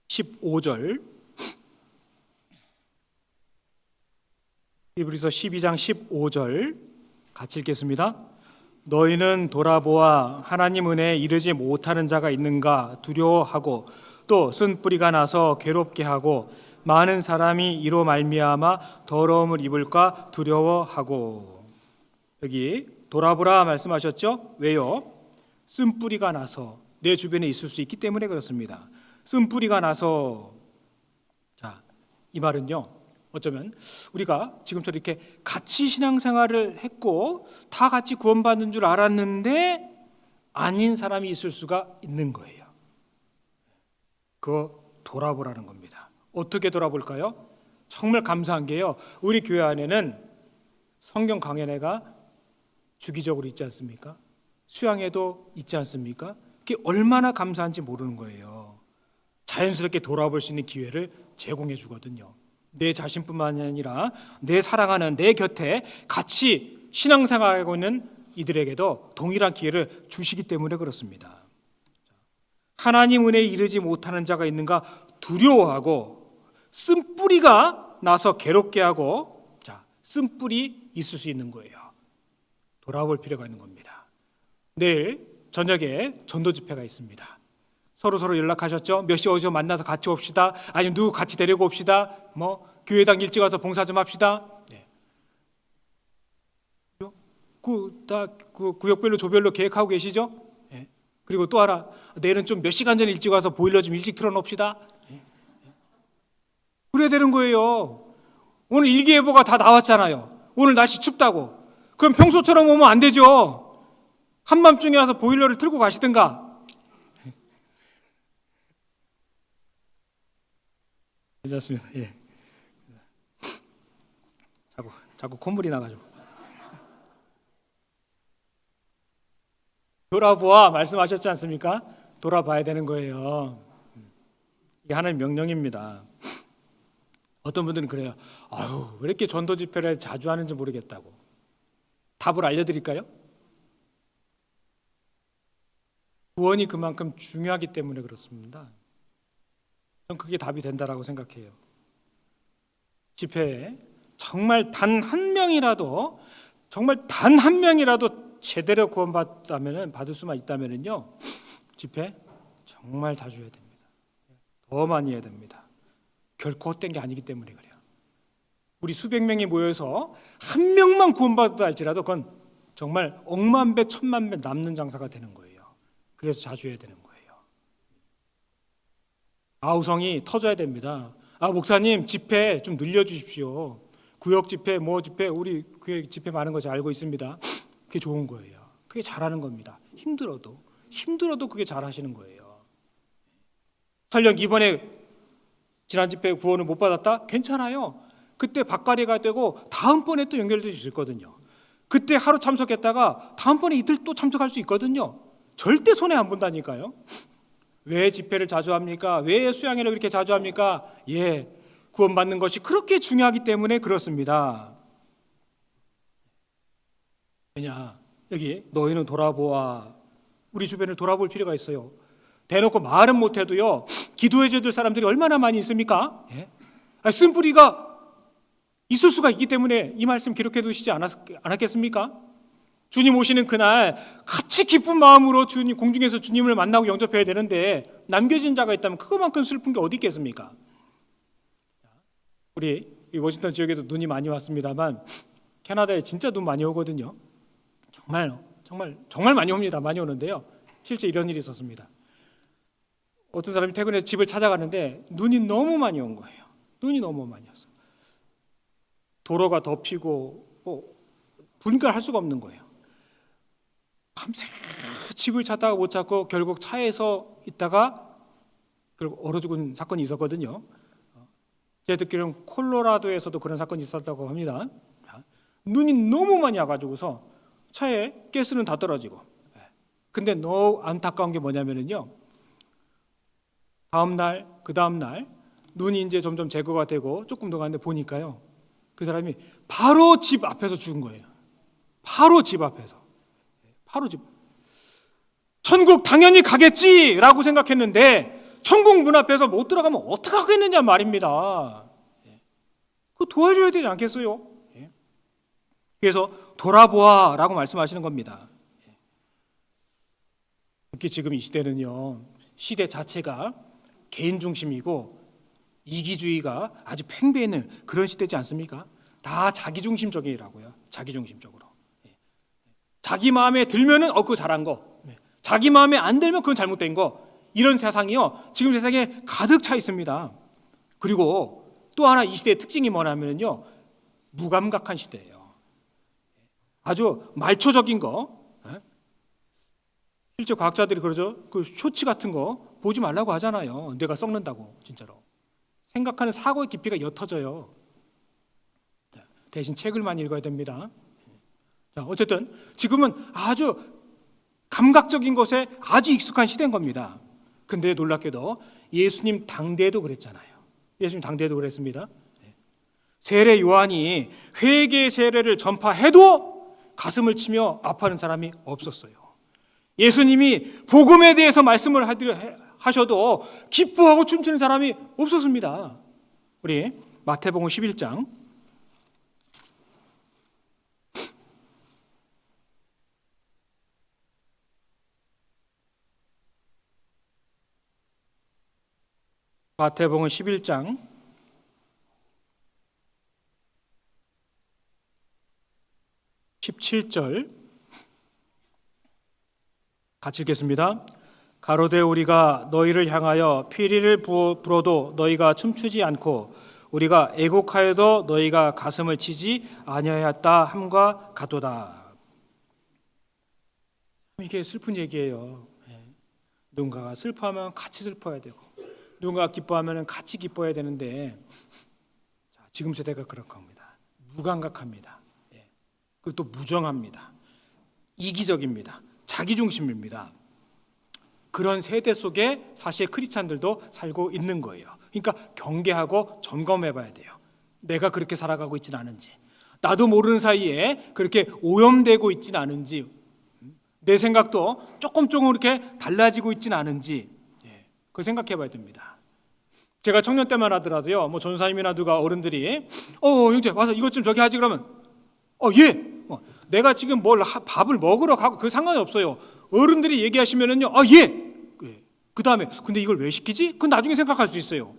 15절 히브리서 12장 15절 같이 읽겠습니다. 너희는 돌아보아 하나님 은혜에 이르지 못하는 자가 있는가 두려워하고 또 쓴 뿌리가 나서 괴롭게 하고 많은 사람이 이로 말미암아 더러움을 입을까 두려워하고. 여기 돌아보라 말씀하셨죠? 왜요? 쓴 뿌리가 나서 내 주변에 있을 수 있기 때문에 그렇습니다. 쓴 뿌리가 나서. 자, 이 말은요, 어쩌면 우리가 지금처럼 이렇게 같이 신앙생활을 했고 다 같이 구원받는 줄 알았는데 아닌 사람이 있을 수가 있는 거예요. 그거 돌아보라는 겁니다. 어떻게 돌아볼까요? 정말 감사한 게요, 우리 교회 안에는 성경 강연회가 주기적으로 있지 않습니까? 수양회도 있지 않습니까? 그게 얼마나 감사한지 모르는 거예요. 자연스럽게 돌아볼 수 있는 기회를 제공해 주거든요. 내 자신뿐만 아니라 내 사랑하는 내 곁에 같이 신앙생활하고 있는 이들에게도 동일한 기회를 주시기 때문에 그렇습니다. 하나님 은혜에 이르지 못하는 자가 있는가 두려워하고 쓴 뿌리가 나서 괴롭게 하고. 자, 쓴 뿌리 있을 수 있는 거예요. 돌아볼 필요가 있는 겁니다. 내일 저녁에 전도 집회가 있습니다. 서로 연락하셨죠? 몇 시 어디서 만나서 같이 옵시다. 아니면 누구 같이 데리고 옵시다. 뭐 교회당 일찍 와서 봉사 좀 합시다. 네. 그 구역별로 조별로 계획하고 계시죠? 네. 그리고 또 하나, 내일은 좀 몇 시간 전에 일찍 와서 보일러 좀 일찍 틀어놓읍시다. 네. 그래야 되는 거예요. 오늘 일기예보가 다 나왔잖아요. 오늘 날씨 춥다고. 그럼 평소처럼 오면 안 되죠. 한밤중에 와서 보일러를 틀고 가시든가. 괜찮습니다. 예. 자꾸 콧물이 나가지고. 돌아보아 말씀하셨지 않습니까? 돌아봐야 되는 거예요. 이게 하나의 명령입니다. 어떤 분들은 그래요. 아유, 왜 이렇게 전도 집회를 자주 하는지 모르겠다고. 답을 알려드릴까요? 구원이 그만큼 중요하기 때문에 그렇습니다. 저는 그게 답이 된다라고 생각해요. 집회에 정말 단 한 명이라도 제대로 구원받다면은, 받을 수만 있다면은요, 집회 정말 자주 해야 됩니다. 더 많이 해야 됩니다. 결코 헛된 게 아니기 때문에 그래요. 우리 수백 명이 모여서 한 명만 구원받았다 할지라도 그건 정말 억만 배, 천만 배 남는 장사가 되는 거예요. 그래서 자주 해야 되는 거예요. 아우성이 터져야 됩니다. 목사님 집회 좀 늘려주십시오. 구역 집회, 뭐 집회, 우리 교회 집회 많은 거 잘 알고 있습니다. 그게 좋은 거예요. 그게 잘하는 겁니다. 힘들어도 그게 잘하시는 거예요. 설령 이번에 지난 집회 구원을 못 받았다? 괜찮아요. 그때 박가리가 되고 다음번에 또 연결될 수 있거든요. 그때 하루 참석했다가 다음번에 이틀 또 참석할 수 있거든요. 절대 손해 안 본다니까요. 왜 집회를 자주 합니까? 왜 수양회를 그렇게 자주 합니까? 구원받는 것이 그렇게 중요하기 때문에 그렇습니다. 왜냐? 여기 너희는 돌아보아. 우리 주변을 돌아볼 필요가 있어요. 대놓고 말은 못해도요, 기도해 줄 사람들이 얼마나 많이 있습니까? 쓴뿌리가 있을 수가 있기 때문에 이 말씀 기록해 두시지 않았겠습니까? 주님 오시는 그날 같이 기쁜 마음으로 주님 공중에서 주님을 만나고 영접해야 되는데 남겨진 자가 있다면 그거만큼 슬픈 게 어디 있겠습니까? 우리 이 워싱턴 지역에도 눈이 많이 왔습니다만 캐나다에 진짜 눈 많이 오거든요. 정말 많이 옵니다. 많이 오는데요. 실제 이런 일이 있었습니다. 어떤 사람이 퇴근해서 집을 찾아가는데 눈이 너무 많이 온 거예요. 눈이 너무 많이 왔어요. 도로가 덮이고 분가를 할 수가 없는 거예요. 밤새 집을 찾다가 못 찾고 결국 차에서 있다가 결국 얼어 죽은 사건이 있었거든요. 제가 듣기로는 콜로라도에서도 그런 사건이 있었다고 합니다. 눈이 너무 많이 와가지고서 차에 가스는 다 떨어지고. 근데 너무 안타까운 게 뭐냐면요, 그 다음 날 눈이 이제 점점 제거가 되고 조금 더 가는데 보니까요, 그 사람이 바로 집 앞에서 죽은 거예요. 바로 집 앞에서. 천국 당연히 가겠지라고 생각했는데 천국 문 앞에서 못 들어가면 어떻게 하겠느냐 말입니다. 그거 도와줘야 되지 않겠어요? 그래서 돌아보아라고 말씀하시는 겁니다. 특히 지금 이 시대는요, 시대 자체가 개인 중심이고 이기주의가 아주 팽배해있는 그런 시대지 않습니까? 다 자기 중심적이라고요. 자기 중심적으로. 자기 마음에 들면은 그거 잘한 거, 자기 마음에 안 들면 그건 잘못된 거, 이런 세상이요 지금 세상에 가득 차 있습니다. 그리고 또 하나 이 시대의 특징이 뭐냐면요, 무감각한 시대예요. 아주 말초적인 거. 실제 과학자들이 그러죠. 그 쇼츠 같은 거 보지 말라고 하잖아요. 뇌가 썩는다고. 진짜로 생각하는 사고의 깊이가 옅어져요. 대신 책을 많이 읽어야 됩니다. 자, 어쨌든 지금은 아주 감각적인 것에 아주 익숙한 시대인 겁니다. 근데 놀랍게도 예수님 당대에도 그랬잖아요. 예수님 당대에도 그랬습니다. 세례 요한이 회개 세례를 전파해도 가슴을 치며 아파하는 사람이 없었어요. 예수님이 복음에 대해서 말씀을 하셔도 기뻐하고 춤추는 사람이 없었습니다. 우리 마태복음 11장 마태복음 11장 17절 같이 읽겠습니다. 가로되 우리가 너희를 향하여 피리를 불어도 너희가 춤추지 않고 우리가 애곡하여도 너희가 가슴을 치지 아니하였다 함과 같도다. 이게 슬픈 얘기예요. 누군가가 슬퍼하면 같이 슬퍼야 되고 누군가가 기뻐하면 같이 기뻐해야 되는데 지금 세대가 그런 겁니다. 무감각합니다. 그리고 또 무정합니다. 이기적입니다. 자기중심입니다. 그런 세대 속에 사실 크리스찬들도 살고 있는 거예요. 그러니까 경계하고 점검해 봐야 돼요. 내가 그렇게 살아가고 있지는 않은지, 나도 모르는 사이에 그렇게 오염되고 있지는 않은지, 내 생각도 조금 이렇게 달라지고 있지는 않은지 그걸 생각해 봐야 됩니다. 제가 청년 때만 하더라도요, 뭐 전사님이나 누가 어른들이 형제 와서 이것 좀 저기 하지 그러면 예. 내가 지금 밥을 먹으러 가고 그 상관이 없어요. 어른들이 얘기하시면은요, 예. 그 다음에 근데 이걸 왜 시키지? 그건 나중에 생각할 수 있어요.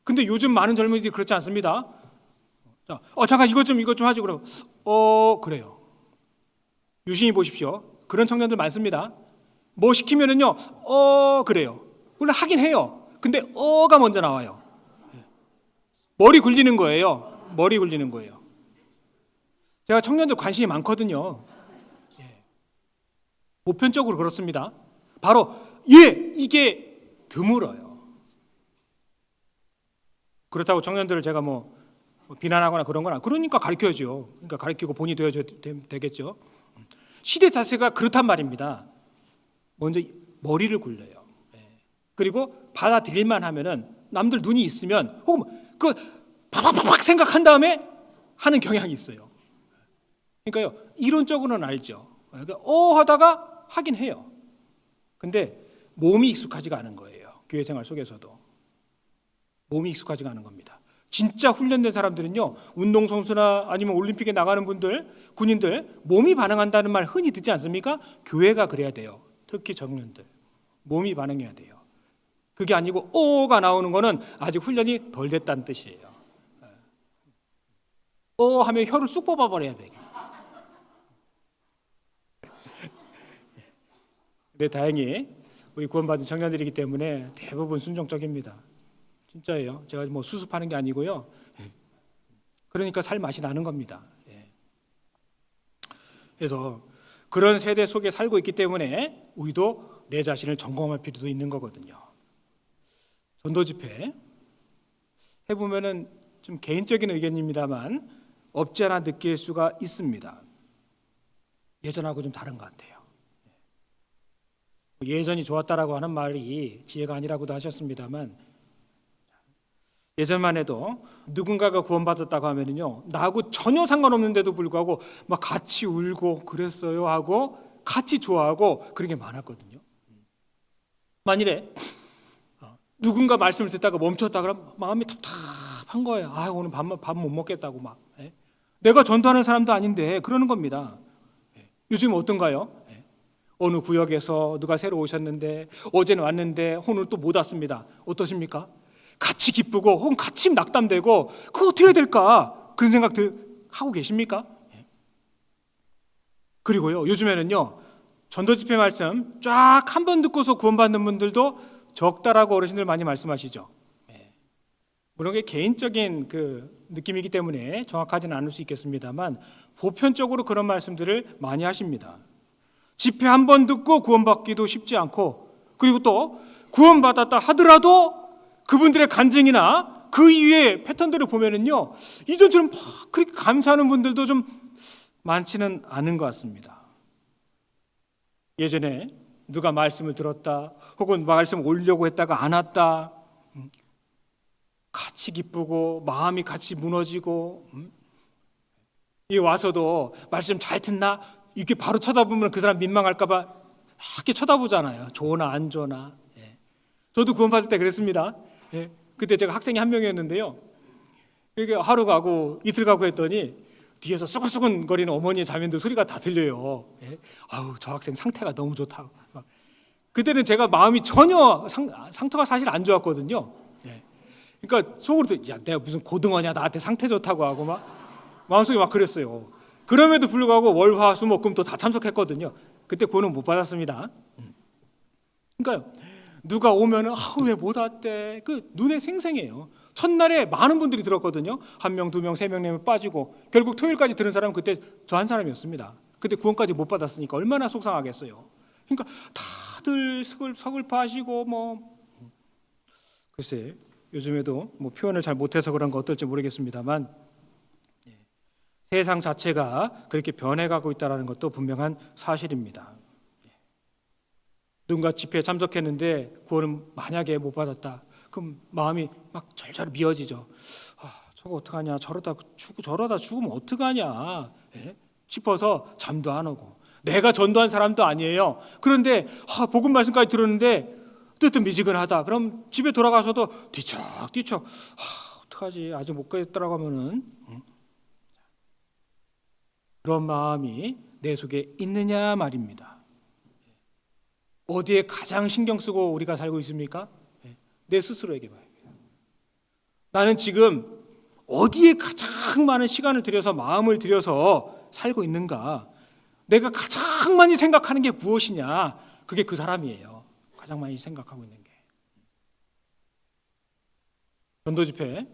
근데 요즘 많은 젊은이들이 그렇지 않습니다. 자, 잠깐 이것 좀 하지 그러면 그래요. 유심히 보십시오. 그런 청년들 많습니다. 뭐 시키면은요, 그래요. 물론 하긴 해요. 근데 가 먼저 나와요. 머리 굴리는 거예요. 머리 굴리는 거예요. 제가 청년들 관심이 많거든요. 보편적으로 그렇습니다. 바로 이게 드물어요. 그렇다고 청년들을 제가 뭐 비난하거나 그런 건 그러니까 가르쳐야죠. 그러니까 가르치고 본이 되어야 되겠죠. 시대 자체가 그렇단 말입니다. 먼저 머리를 굴려요. 그리고 받아들일만 하면은 남들 눈이 있으면 혹은 그 팍팍팍 생각한 다음에 하는 경향이 있어요. 그러니까요, 이론적으로는 알죠. 그러니까 하다가 하긴 해요. 근데 몸이 익숙하지가 않은 거예요. 교회 생활 속에서도 몸이 익숙하지가 않은 겁니다. 진짜 훈련된 사람들은요, 운동선수나 아니면 올림픽에 나가는 분들, 군인들 몸이 반응한다는 말 흔히 듣지 않습니까? 교회가 그래야 돼요. 특히 청년들 몸이 반응해야 돼요. 그게 아니고 가 나오는 거는 아직 훈련이 덜 됐다는 뜻이에요. 하면 혀를 쑥 뽑아버려야 돼요. 근데 다행히 우리 구원받은 청년들이기 때문에 대부분 순종적입니다. 진짜예요. 제가 뭐 수습하는 게 아니고요. 그러니까 살 맛이 나는 겁니다. 그래서 그런 세대 속에 살고 있기 때문에 우리도 내 자신을 점검할 필요도 있는 거거든요. 전도 집회 해보면은 좀 개인적인 의견입니다만 없지 않아 느낄 수가 있습니다. 예전하고 좀 다른 것 같아요. 예전이 좋았다라고 하는 말이 지혜가 아니라고도 하셨습니다만, 예전만 해도 누군가가 구원받았다고 하면은요, 나하고 전혀 상관없는데도 불구하고 막 같이 울고 그랬어요 하고 같이 좋아하고 그런 게 많았거든요. 만일에 누군가 말씀을 듣다가 멈췄다 그러면 마음이 답답한 거예요. 오늘 밥 못 먹겠다고 막. 내가 전도하는 사람도 아닌데 그러는 겁니다. 요즘 어떤가요? 어느 구역에서 누가 새로 오셨는데 어제는 왔는데 오늘 또 못 왔습니다. 어떠십니까? 같이 기쁘고 혹은 같이 낙담되고 그거 어떻게 해야 될까? 그런 생각들 하고 계십니까? 그리고요, 요즘에는요, 전도 집회 말씀 쫙 한 번 듣고서 구원받는 분들도 적다라고 어르신들 많이 말씀하시죠. 물론 그게 개인적인 그 느낌이기 때문에 정확하지는 않을 수 있겠습니다만 보편적으로 그런 말씀들을 많이 하십니다. 집회 한 번 듣고 구원받기도 쉽지 않고, 그리고 또 구원받았다 하더라도 그분들의 간증이나 그 이후의 패턴들을 보면은요, 이전처럼 막 그렇게 감사하는 분들도 좀 많지는 않은 것 같습니다. 예전에 누가 말씀을 들었다 혹은 말씀 올려고 했다가 안 왔다, 같이 기쁘고 마음이 같이 무너지고, 이 와서도 말씀 잘 듣나 이렇게 바로 쳐다보면 그 사람 민망할까 봐 이렇게 쳐다보잖아요. 좋으나 안 좋으나. 저도 구원받을 때 그랬습니다. 그때 제가 학생이 한 명이었는데요, 이게 하루 가고 이틀 가고 했더니 뒤에서 쏘글쏘글 거리는 어머니의 자매들 소리가 다 들려요. 저 학생 상태가 너무 좋다고. 그때는 제가 마음이 전혀 상태가 사실 안 좋았거든요. 그러니까 속으로 야 내가 무슨 고등어냐 나한테 상태 좋다고 하고 막 마음속에 막 그랬어요. 그럼에도 불구하고 월, 화, 수, 목, 금 또 다 참석했거든요. 그때 구원은 못 받았습니다. 그러니까요. 누가 오면은 왜 못 왔대? 그 눈에 생생해요. 첫날에 많은 분들이 들었거든요. 1명, 2명, 3명 내면 빠지고 결국 토요일까지 들은 사람은 그때 저 한 사람이었습니다. 그때 구원까지 못 받았으니까 얼마나 속상하겠어요. 그러니까 다들 서글퍼하시고 글쎄 요즘에도 표현을 잘 못해서 그런 거 어떨지 모르겠습니다만 세상 자체가 그렇게 변해가고 있다는 것도 분명한 사실입니다. 누군가 집회에 참석했는데 구원을 만약에 못 받았다. 그럼 마음이 막 절절 미어지죠. 저거 어떡하냐, 저러다 죽으면 어떡하냐 싶어서 잠도 안 오고, 내가 전도한 사람도 아니에요. 그런데 복음 말씀까지 들었는데 뜨뜻미지근하다. 그럼 집에 돌아가서도 뒤척뒤척 어떡하지, 아직 못 가겠더라고 하면은 그런 마음이 내 속에 있느냐 말입니다. 어디에 가장 신경 쓰고 우리가 살고 있습니까? 내 스스로에게 봐야 돼요. 나는 지금 어디에 가장 많은 시간을 들여서 마음을 들여서 살고 있는가? 내가 가장 많이 생각하는 게 무엇이냐? 그게 그 사람이에요. 가장 많이 생각하고 있는 게. 전도 집회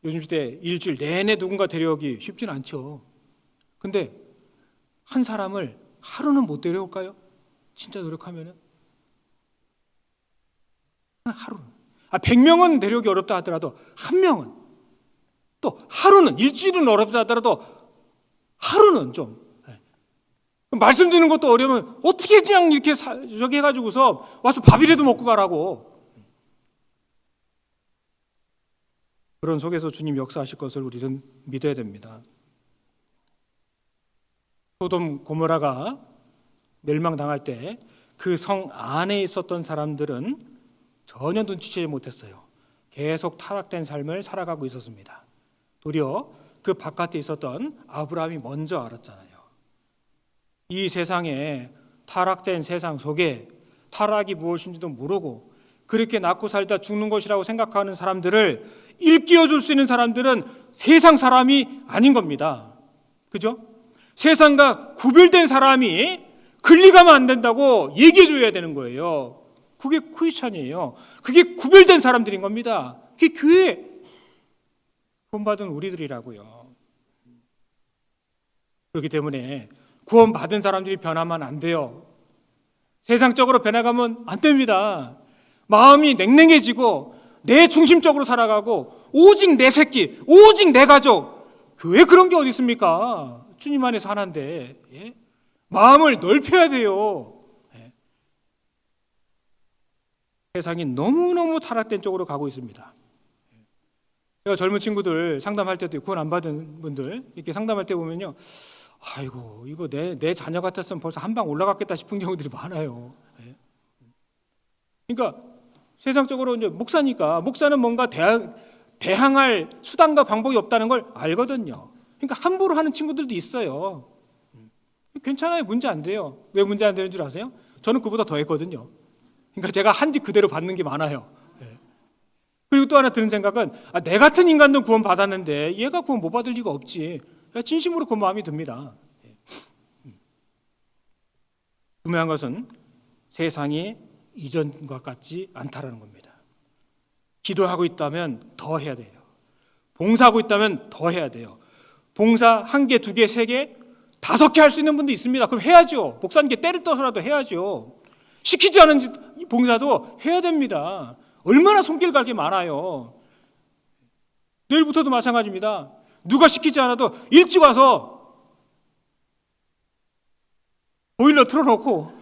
요즘 시대 일주일 내내 누군가 데려오기 쉽지는 않죠. 근데 한 사람을 하루는 못 데려올까요? 진짜 노력하면은 하루는 100명은 데려오기 어렵다 하더라도 한 명은, 또 하루는, 일주일은 어렵다 하더라도 하루는 좀 말씀 듣는 것도 어려우면 어떻게 그냥 이렇게 저기 해가지고서 와서 밥이라도 먹고 가라고. 그런 속에서 주님 역사하실 것을 우리는 믿어야 됩니다. 소돔 고모라가 멸망당할 때 그 성 안에 있었던 사람들은 전혀 눈치채지 못했어요. 계속 타락된 삶을 살아가고 있었습니다. 도리어 그 바깥에 있었던 아브라함이 먼저 알았잖아요. 이 세상에, 타락된 세상 속에 타락이 무엇인지도 모르고 그렇게 낳고 살다 죽는 것이라고 생각하는 사람들을 일깨워 줄 수 있는 사람들은 세상 사람이 아닌 겁니다. 그죠? 세상과 구별된 사람이 글리가면 안 된다고 얘기해 줘야 되는 거예요. 그게 크리스찬이에요. 그게 구별된 사람들인 겁니다. 그게 교회 구원받은 우리들이라고요. 그렇기 때문에 구원받은 사람들이 변하면 안 돼요. 세상적으로 변해가면 안 됩니다. 마음이 냉랭해지고 내 중심적으로 살아가고 오직 내 새끼, 오직 내 가족, 교회 그런 게 어디 있습니까? 주님 안에서 하나인데 마음을 넓혀야 돼요. 세상이 너무너무 타락된 쪽으로 가고 있습니다. 제가 젊은 친구들 상담할 때도, 구원 안 받은 분들 이렇게 상담할 때 보면요, 아이고 이거 내 자녀 같았으면 벌써 한 방 올라갔겠다 싶은 경우들이 많아요. 그러니까 세상적으로 이제 목사니까, 목사는 뭔가 대항할 수단과 방법이 없다는 걸 알거든요. 그러니까 함부로 하는 친구들도 있어요. 괜찮아요. 문제 안 돼요. 왜 문제 안 되는 줄 아세요? 저는 그보다 더 했거든요. 그러니까 제가 한 집 그대로 받는 게 많아요. 그리고 또 하나 드는 생각은, 내 같은 인간도 구원 받았는데 얘가 구원 못 받을 리가 없지. 진심으로 그 마음이 듭니다. 분명한 것은 세상이 이전과 같지 않다라는 겁니다. 기도하고 있다면 더 해야 돼요. 봉사하고 있다면 더 해야 돼요. 봉사 1개, 2개, 3개, 5개 할 수 있는 분도 있습니다. 그럼 해야죠. 목사님께 때를 떠서라도 해야죠. 시키지 않은 봉사도 해야 됩니다. 얼마나 손길 갈 게 많아요. 내일부터도 마찬가지입니다. 누가 시키지 않아도 일찍 와서 보일러 틀어놓고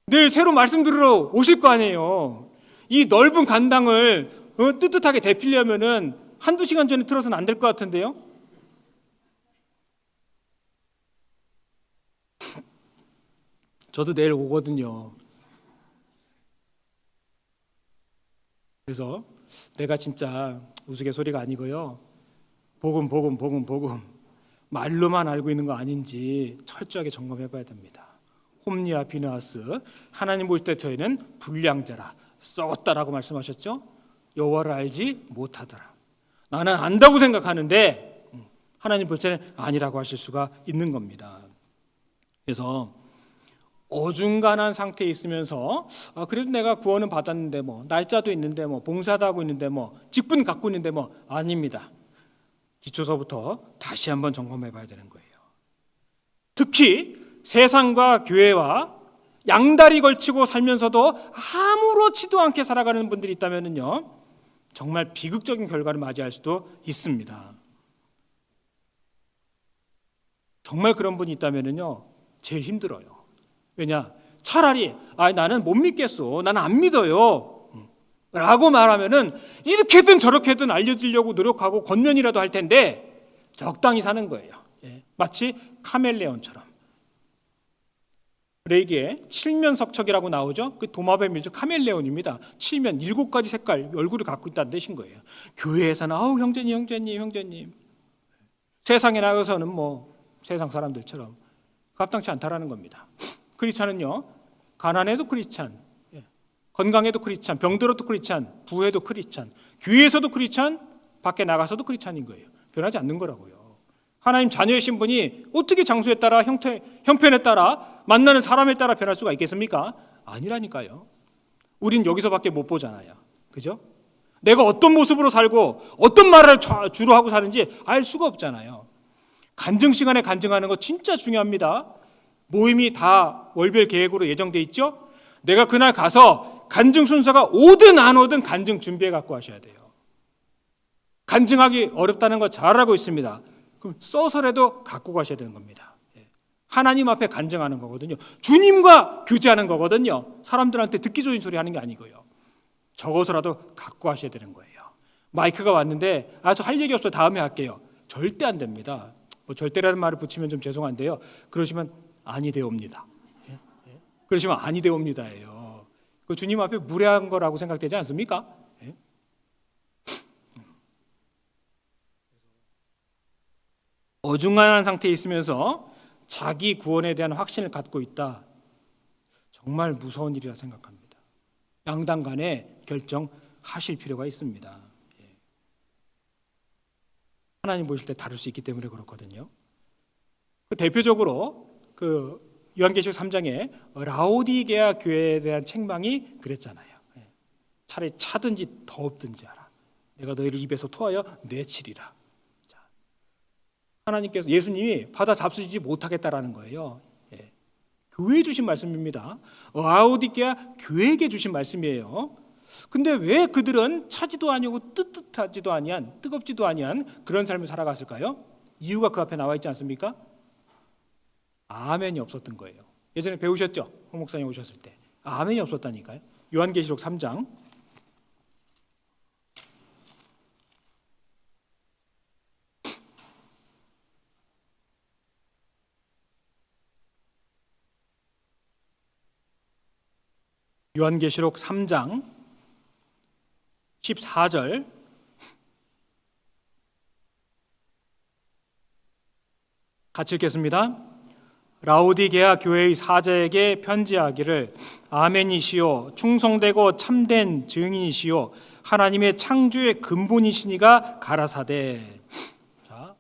내일 새로 말씀 들으러 오실 거 아니에요. 이 넓은 간당을 뜨뜻하게 대피려면은 1-2시간 전에 틀어서는 안 될 것 같은데요. 저도 내일 오거든요. 그래서 내가 진짜 우스갯소리가 아니고요, 복음 말로만 알고 있는 거 아닌지 철저하게 점검해 봐야 됩니다. 홈리와 비느하스, 하나님 보실 때 저희는 불량자라 썩었다라고 말씀하셨죠. 여호와를 알지 못하더라. 나는 안다고 생각하는데 하나님 볼 때는 아니라고 하실 수가 있는 겁니다. 그래서 어중간한 상태에 있으면서 그래도 내가 구원은 받았는데 날짜도 있는데 봉사도 하고 있는데 직분 갖고 있는데 아닙니다. 기초서부터 다시 한번 점검해 봐야 되는 거예요. 특히 세상과 교회와 양다리 걸치고 살면서도 아무렇지도 않게 살아가는 분들이 있다면요, 정말 비극적인 결과를 맞이할 수도 있습니다. 정말 그런 분이 있다면요, 제일 힘들어요. 왜냐? 차라리 나는 못 믿겠어, 나는 안 믿어요 라고 말하면은 이렇게든 저렇게든 알려주려고 노력하고 권면이라도 할 텐데 적당히 사는 거예요. 마치 카멜레온처럼. 레이기에 칠면석척이라고 나오죠. 그 도마뱀이죠. 카멜레온입니다. 칠면 7가지 색깔 얼굴을 갖고 있다는 뜻인 거예요. 교회에서는 형제님 세상에 나가서는 세상 사람들처럼 합당치 않다라는 겁니다. 크리스찬은요, 가난해도 크리스찬, 건강해도 크리스찬, 병들어도 크리스찬, 부해도 크리스찬, 교회에서도 크리스찬, 밖에 나가서도 크리스찬인 거예요. 변하지 않는 거라고요. 하나님 자녀이신 분이 어떻게 장소에 따라 형편에 따라 만나는 사람에 따라 변할 수가 있겠습니까? 아니라니까요. 우린 여기서밖에 못 보잖아요. 그죠? 내가 어떤 모습으로 살고 어떤 말을 주로 하고 사는지 알 수가 없잖아요. 간증 시간에 간증하는 거 진짜 중요합니다. 모임이 다 월별 계획으로 예정돼 있죠? 내가 그날 가서 간증 순서가 오든 안 오든 간증 준비해 갖고 하셔야 돼요. 간증하기 어렵다는 거 잘 알고 있습니다. 그럼 써서라도 갖고 가셔야 되는 겁니다. 하나님 앞에 간증하는 거거든요. 주님과 교제하는 거거든요. 사람들한테 듣기 좋은 소리 하는 게 아니고요. 적어서라도 갖고 하셔야 되는 거예요. 마이크가 왔는데 저 할 얘기 없어, 다음에 할게요. 절대 안 됩니다. 절대라는 말을 붙이면 좀 죄송한데요. 그러시면 아니 되옵니다. 그러시면 아니 되옵니다예요. 그 주님 앞에 무례한 거라고 생각되지 않습니까? 어중간한 상태에 있으면서 자기 구원에 대한 확신을 갖고 있다. 정말 무서운 일이라 생각합니다. 양당 간에 결정하실 필요가 있습니다. 하나님 보실 때 다룰 수 있기 때문에 그렇거든요. 대표적으로 요한계시록 3장에 라오디게아 교회에 대한 책망이 그랬잖아요. 차라리 차든지 덥든지 하라. 내가 너희를 입에서 토하여 내치리라. 하나님께서, 예수님이 받아 잡수지 못하겠다라는 거예요. 교회에 주신 말씀입니다. 라오디게아 교회에게 주신 말씀이에요. 근데 왜 그들은 차지도 아니고 뜨뜻하지도 아니한, 뜨겁지도 아니한 그런 삶을 살아갔을까요? 이유가 그 앞에 나와 있지 않습니까? 아멘이 없었던 거예요. 예전에 배우셨죠? 홍 목사님 오셨을 때 아멘이 없었다니까요. 요한계시록 3장 요한계시록 3장 14절 같이 읽겠습니다. 라오디게아 교회의 사자에게 편지하기를 아멘이시요 충성되고 참된 증인이시요 하나님의 창조의 근본이시니가 가라사대. 자,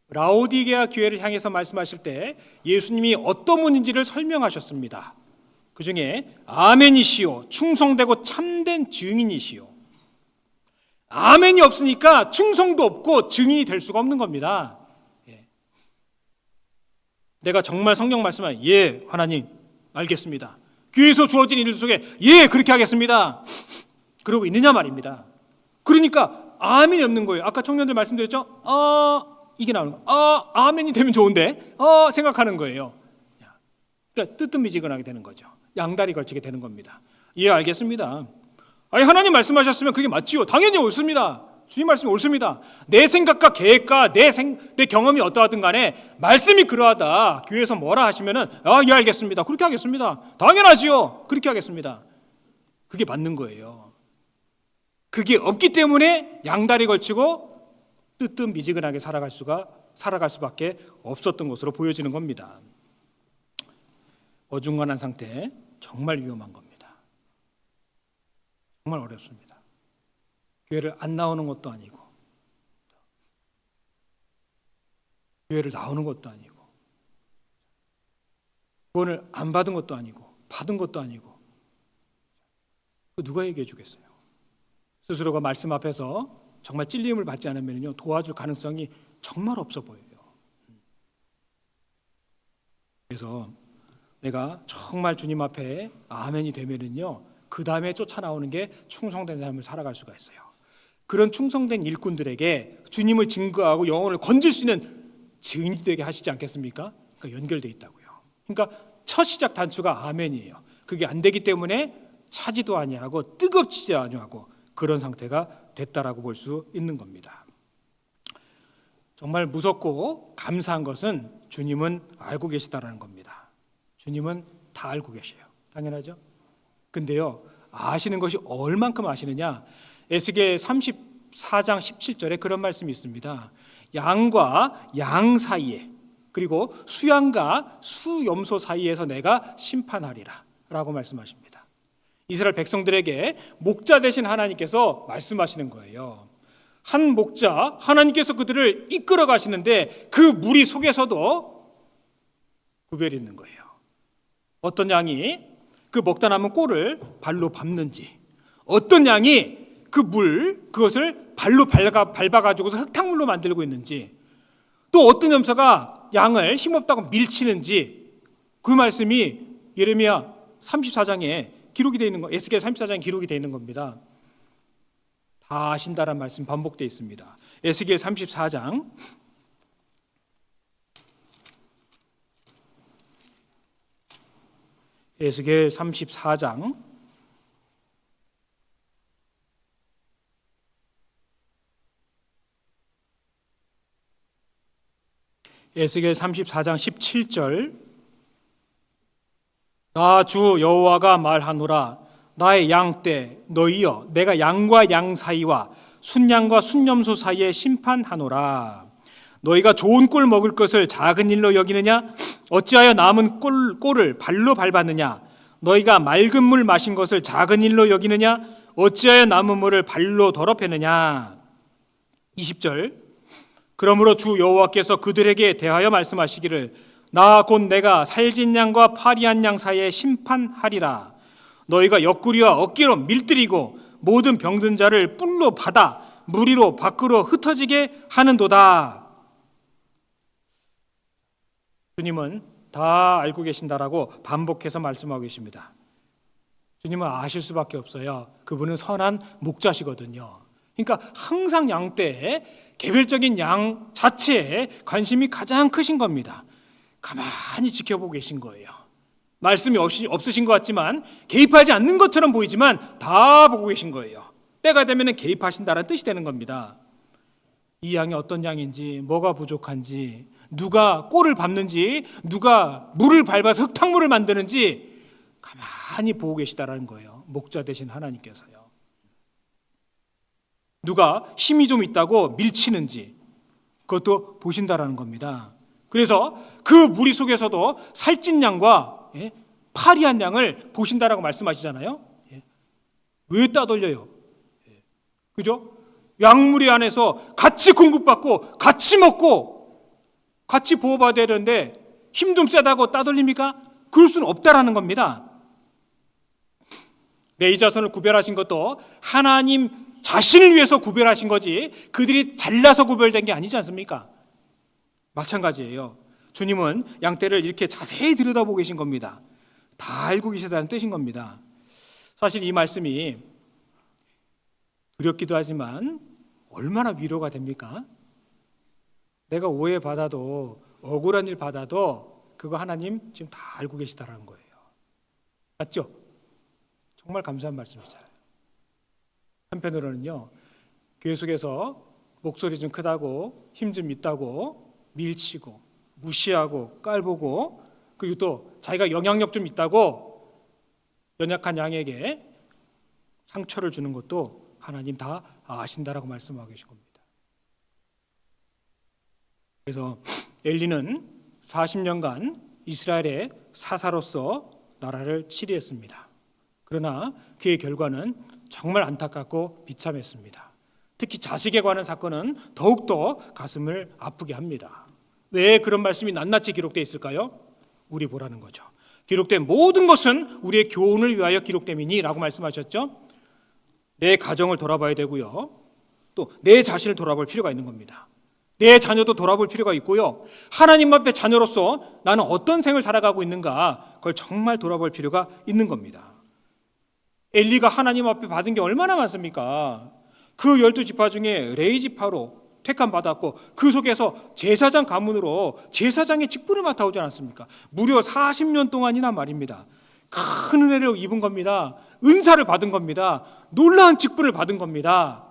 라오디게아 교회를 향해서 말씀하실 때 예수님이 어떤 분인지를 설명하셨습니다. 그 중에 아멘이시요 충성되고 참된 증인이시요. 아멘이 없으니까 충성도 없고 증인이 될 수가 없는 겁니다. 내가 정말 성경 말씀을 하나님 알겠습니다. 교회에서 주어진 일들 속에 그렇게 하겠습니다. 그러고 있느냐 말입니다. 그러니까 아멘이 없는 거예요. 아까 청년들 말씀드렸죠? 이게 나오는 거. 아멘이 되면 좋은데 생각하는 거예요. 그러니까 뜨뜻미지근하게 되는 거죠. 양다리 걸치게 되는 겁니다. 알겠습니다. 하나님 말씀하셨으면 그게 맞지요. 당연히 옳습니다. 주님 말씀이 옳습니다. 내 생각과 계획과 내 경험이 어떠하든 간에 말씀이 그러하다. 교회에서 뭐라 하시면은 알겠습니다. 그렇게 하겠습니다. 당연하지요. 그렇게 하겠습니다. 그게 맞는 거예요. 그게 없기 때문에 양다리 걸치고 뜨뜻미지근하게 살아갈 수밖에 없었던 것으로 보여지는 겁니다. 어중간한 상태, 정말 위험한 겁니다. 정말 어렵습니다. 교회를 안 나오는 것도 아니고 교회를 나오는 것도 아니고 구원을 안 받은 것도 아니고 받은 것도 아니고 누가 얘기해 주겠어요? 스스로가 말씀 앞에서 정말 찔림을 받지 않으면요 도와줄 가능성이 정말 없어 보여요. 그래서 내가 정말 주님 앞에 아멘이 되면은요 그 다음에 쫓아나오는 게 충성된 삶을 살아갈 수가 있어요. 그런 충성된 일꾼들에게 주님을 증거하고 영혼을 건질 수 있는 증인이 되게 하시지 않겠습니까? 그러니까 연결되어 있다고요. 그러니까 첫 시작 단추가 아멘이에요. 그게 안 되기 때문에 차지도 아니하고 뜨겁지도 아니하고 그런 상태가 됐다라고 볼 수 있는 겁니다. 정말 무섭고 감사한 것은 주님은 알고 계시다라는 겁니다. 주님은 다 알고 계셔요. 당연하죠. 근데요 아시는 것이 얼만큼 아시느냐, 에스겔 34장 17절에 그런 말씀이 있습니다. 양과 양 사이에 그리고 수양과 수염소 사이에서 내가 심판하리라 라고 말씀하십니다. 이스라엘 백성들에게 목자 되신 하나님께서 말씀하시는 거예요. 한 목자 하나님께서 그들을 이끌어 가시는데 그 무리 속에서도 구별이 있는 거예요. 어떤 양이 그 먹다 남은 꼴을 발로 밟는지, 어떤 양이 그것을 발로 밟아가지고서 흙탕물로 만들고 있는지, 또 어떤 염소가 양을 힘없다고 밀치는지, 그 말씀이 예레미야 34장에 기록이 되어 있는 거, 에스겔 34장에 기록이 되어 있는 겁니다. 다 아신다라는 말씀 반복되어 있습니다. 에스겔 34장 에스겔 34장 17절 나 주 여호와가 말하노라 나의 양떼 너희여 내가 양과 양 사이와 순양과 순염소 사이에 심판하노라. 너희가 좋은 꼴 먹을 것을 작은 일로 여기느냐? 어찌하여 남은 꼴을 발로 밟았느냐? 너희가 맑은 물 마신 것을 작은 일로 여기느냐? 어찌하여 남은 물을 발로 더럽혔느냐? 20절 그러므로 주 여호와께서 그들에게 대하여 말씀하시기를 나 곧 내가 살진 양과 파리한 양 사이에 심판하리라. 너희가 옆구리와 어깨로 밀들이고 모든 병든 자를 뿔로 받아 무리로 밖으로 흩어지게 하는도다. 주님은 다 알고 계신다라고 반복해서 말씀하고 계십니다. 주님은 아실 수밖에 없어요. 그분은 선한 목자시거든요. 그러니까 항상 양떼에 개별적인 양 자체에 관심이 가장 크신 겁니다. 가만히 지켜보고 계신 거예요. 말씀이 없으신 것 같지만 개입하지 않는 것처럼 보이지만 다 보고 계신 거예요. 때가 되면 개입하신다는 뜻이 되는 겁니다. 이 양이 어떤 양인지, 뭐가 부족한지, 누가 꼴을 밟는지, 누가 물을 밟아서 흙탕물을 만드는지 가만히 보고 계시다라는 거예요. 목자 되신 하나님께서요. 누가 힘이 좀 있다고 밀치는지 그것도 보신다라는 겁니다. 그래서 그 무리 속에서도 살찐 양과 파리한 양을 보신다라고 말씀하시잖아요. 왜 따돌려요? 그죠? 양무리 안에서 같이 공급받고 같이 먹고 같이 보호받아야 되는데 힘 좀 세다고 따돌립니까? 그럴 수는 없다라는 겁니다. 레위 자손을 구별하신 것도 하나님 자신을 위해서 구별하신 거지 그들이 잘나서 구별된 게 아니지 않습니까? 마찬가지예요. 주님은 양떼를 이렇게 자세히 들여다보고 계신 겁니다. 다 알고 계시다는 뜻인 겁니다. 사실 이 말씀이 두렵기도 하지만 얼마나 위로가 됩니까? 내가 오해받아도 억울한 일 받아도 그거 하나님 지금 다 알고 계시다라는 거예요. 맞죠? 정말 감사한 말씀이잖아요. 한편으로는요, 교회 속에서 목소리 좀 크다고 힘 좀 있다고 밀치고 무시하고 깔보고 그리고 또 자기가 영향력 좀 있다고 연약한 양에게 상처를 주는 것도 하나님 다 아신다라고 말씀하고 계신 겁니다. 그래서 엘리는 40년간 이스라엘의 사사로서 나라를 치리했습니다. 그러나 그의 결과는 정말 안타깝고 비참했습니다. 특히 자식에 관한 사건은 더욱더 가슴을 아프게 합니다. 왜 그런 말씀이 낱낱이 기록되어 있을까요? 우리 보라는 거죠. 기록된 모든 것은 우리의 교훈을 위하여 기록됨이니 라고 말씀하셨죠. 내 가정을 돌아봐야 되고요, 또 내 자신을 돌아볼 필요가 있는 겁니다. 내 자녀도 돌아볼 필요가 있고요, 하나님 앞에 자녀로서 나는 어떤 생을 살아가고 있는가, 그걸 정말 돌아볼 필요가 있는 겁니다. 엘리가 하나님 앞에 받은 게 얼마나 많습니까? 그 12지파 중에 레위 지파로 택함 받았고, 그 속에서 제사장 가문으로 제사장의 직분을 맡아오지 않았습니까? 무려 40년 동안이나 말입니다. 큰 은혜를 입은 겁니다. 은사를 받은 겁니다. 놀라운 직분을 받은 겁니다.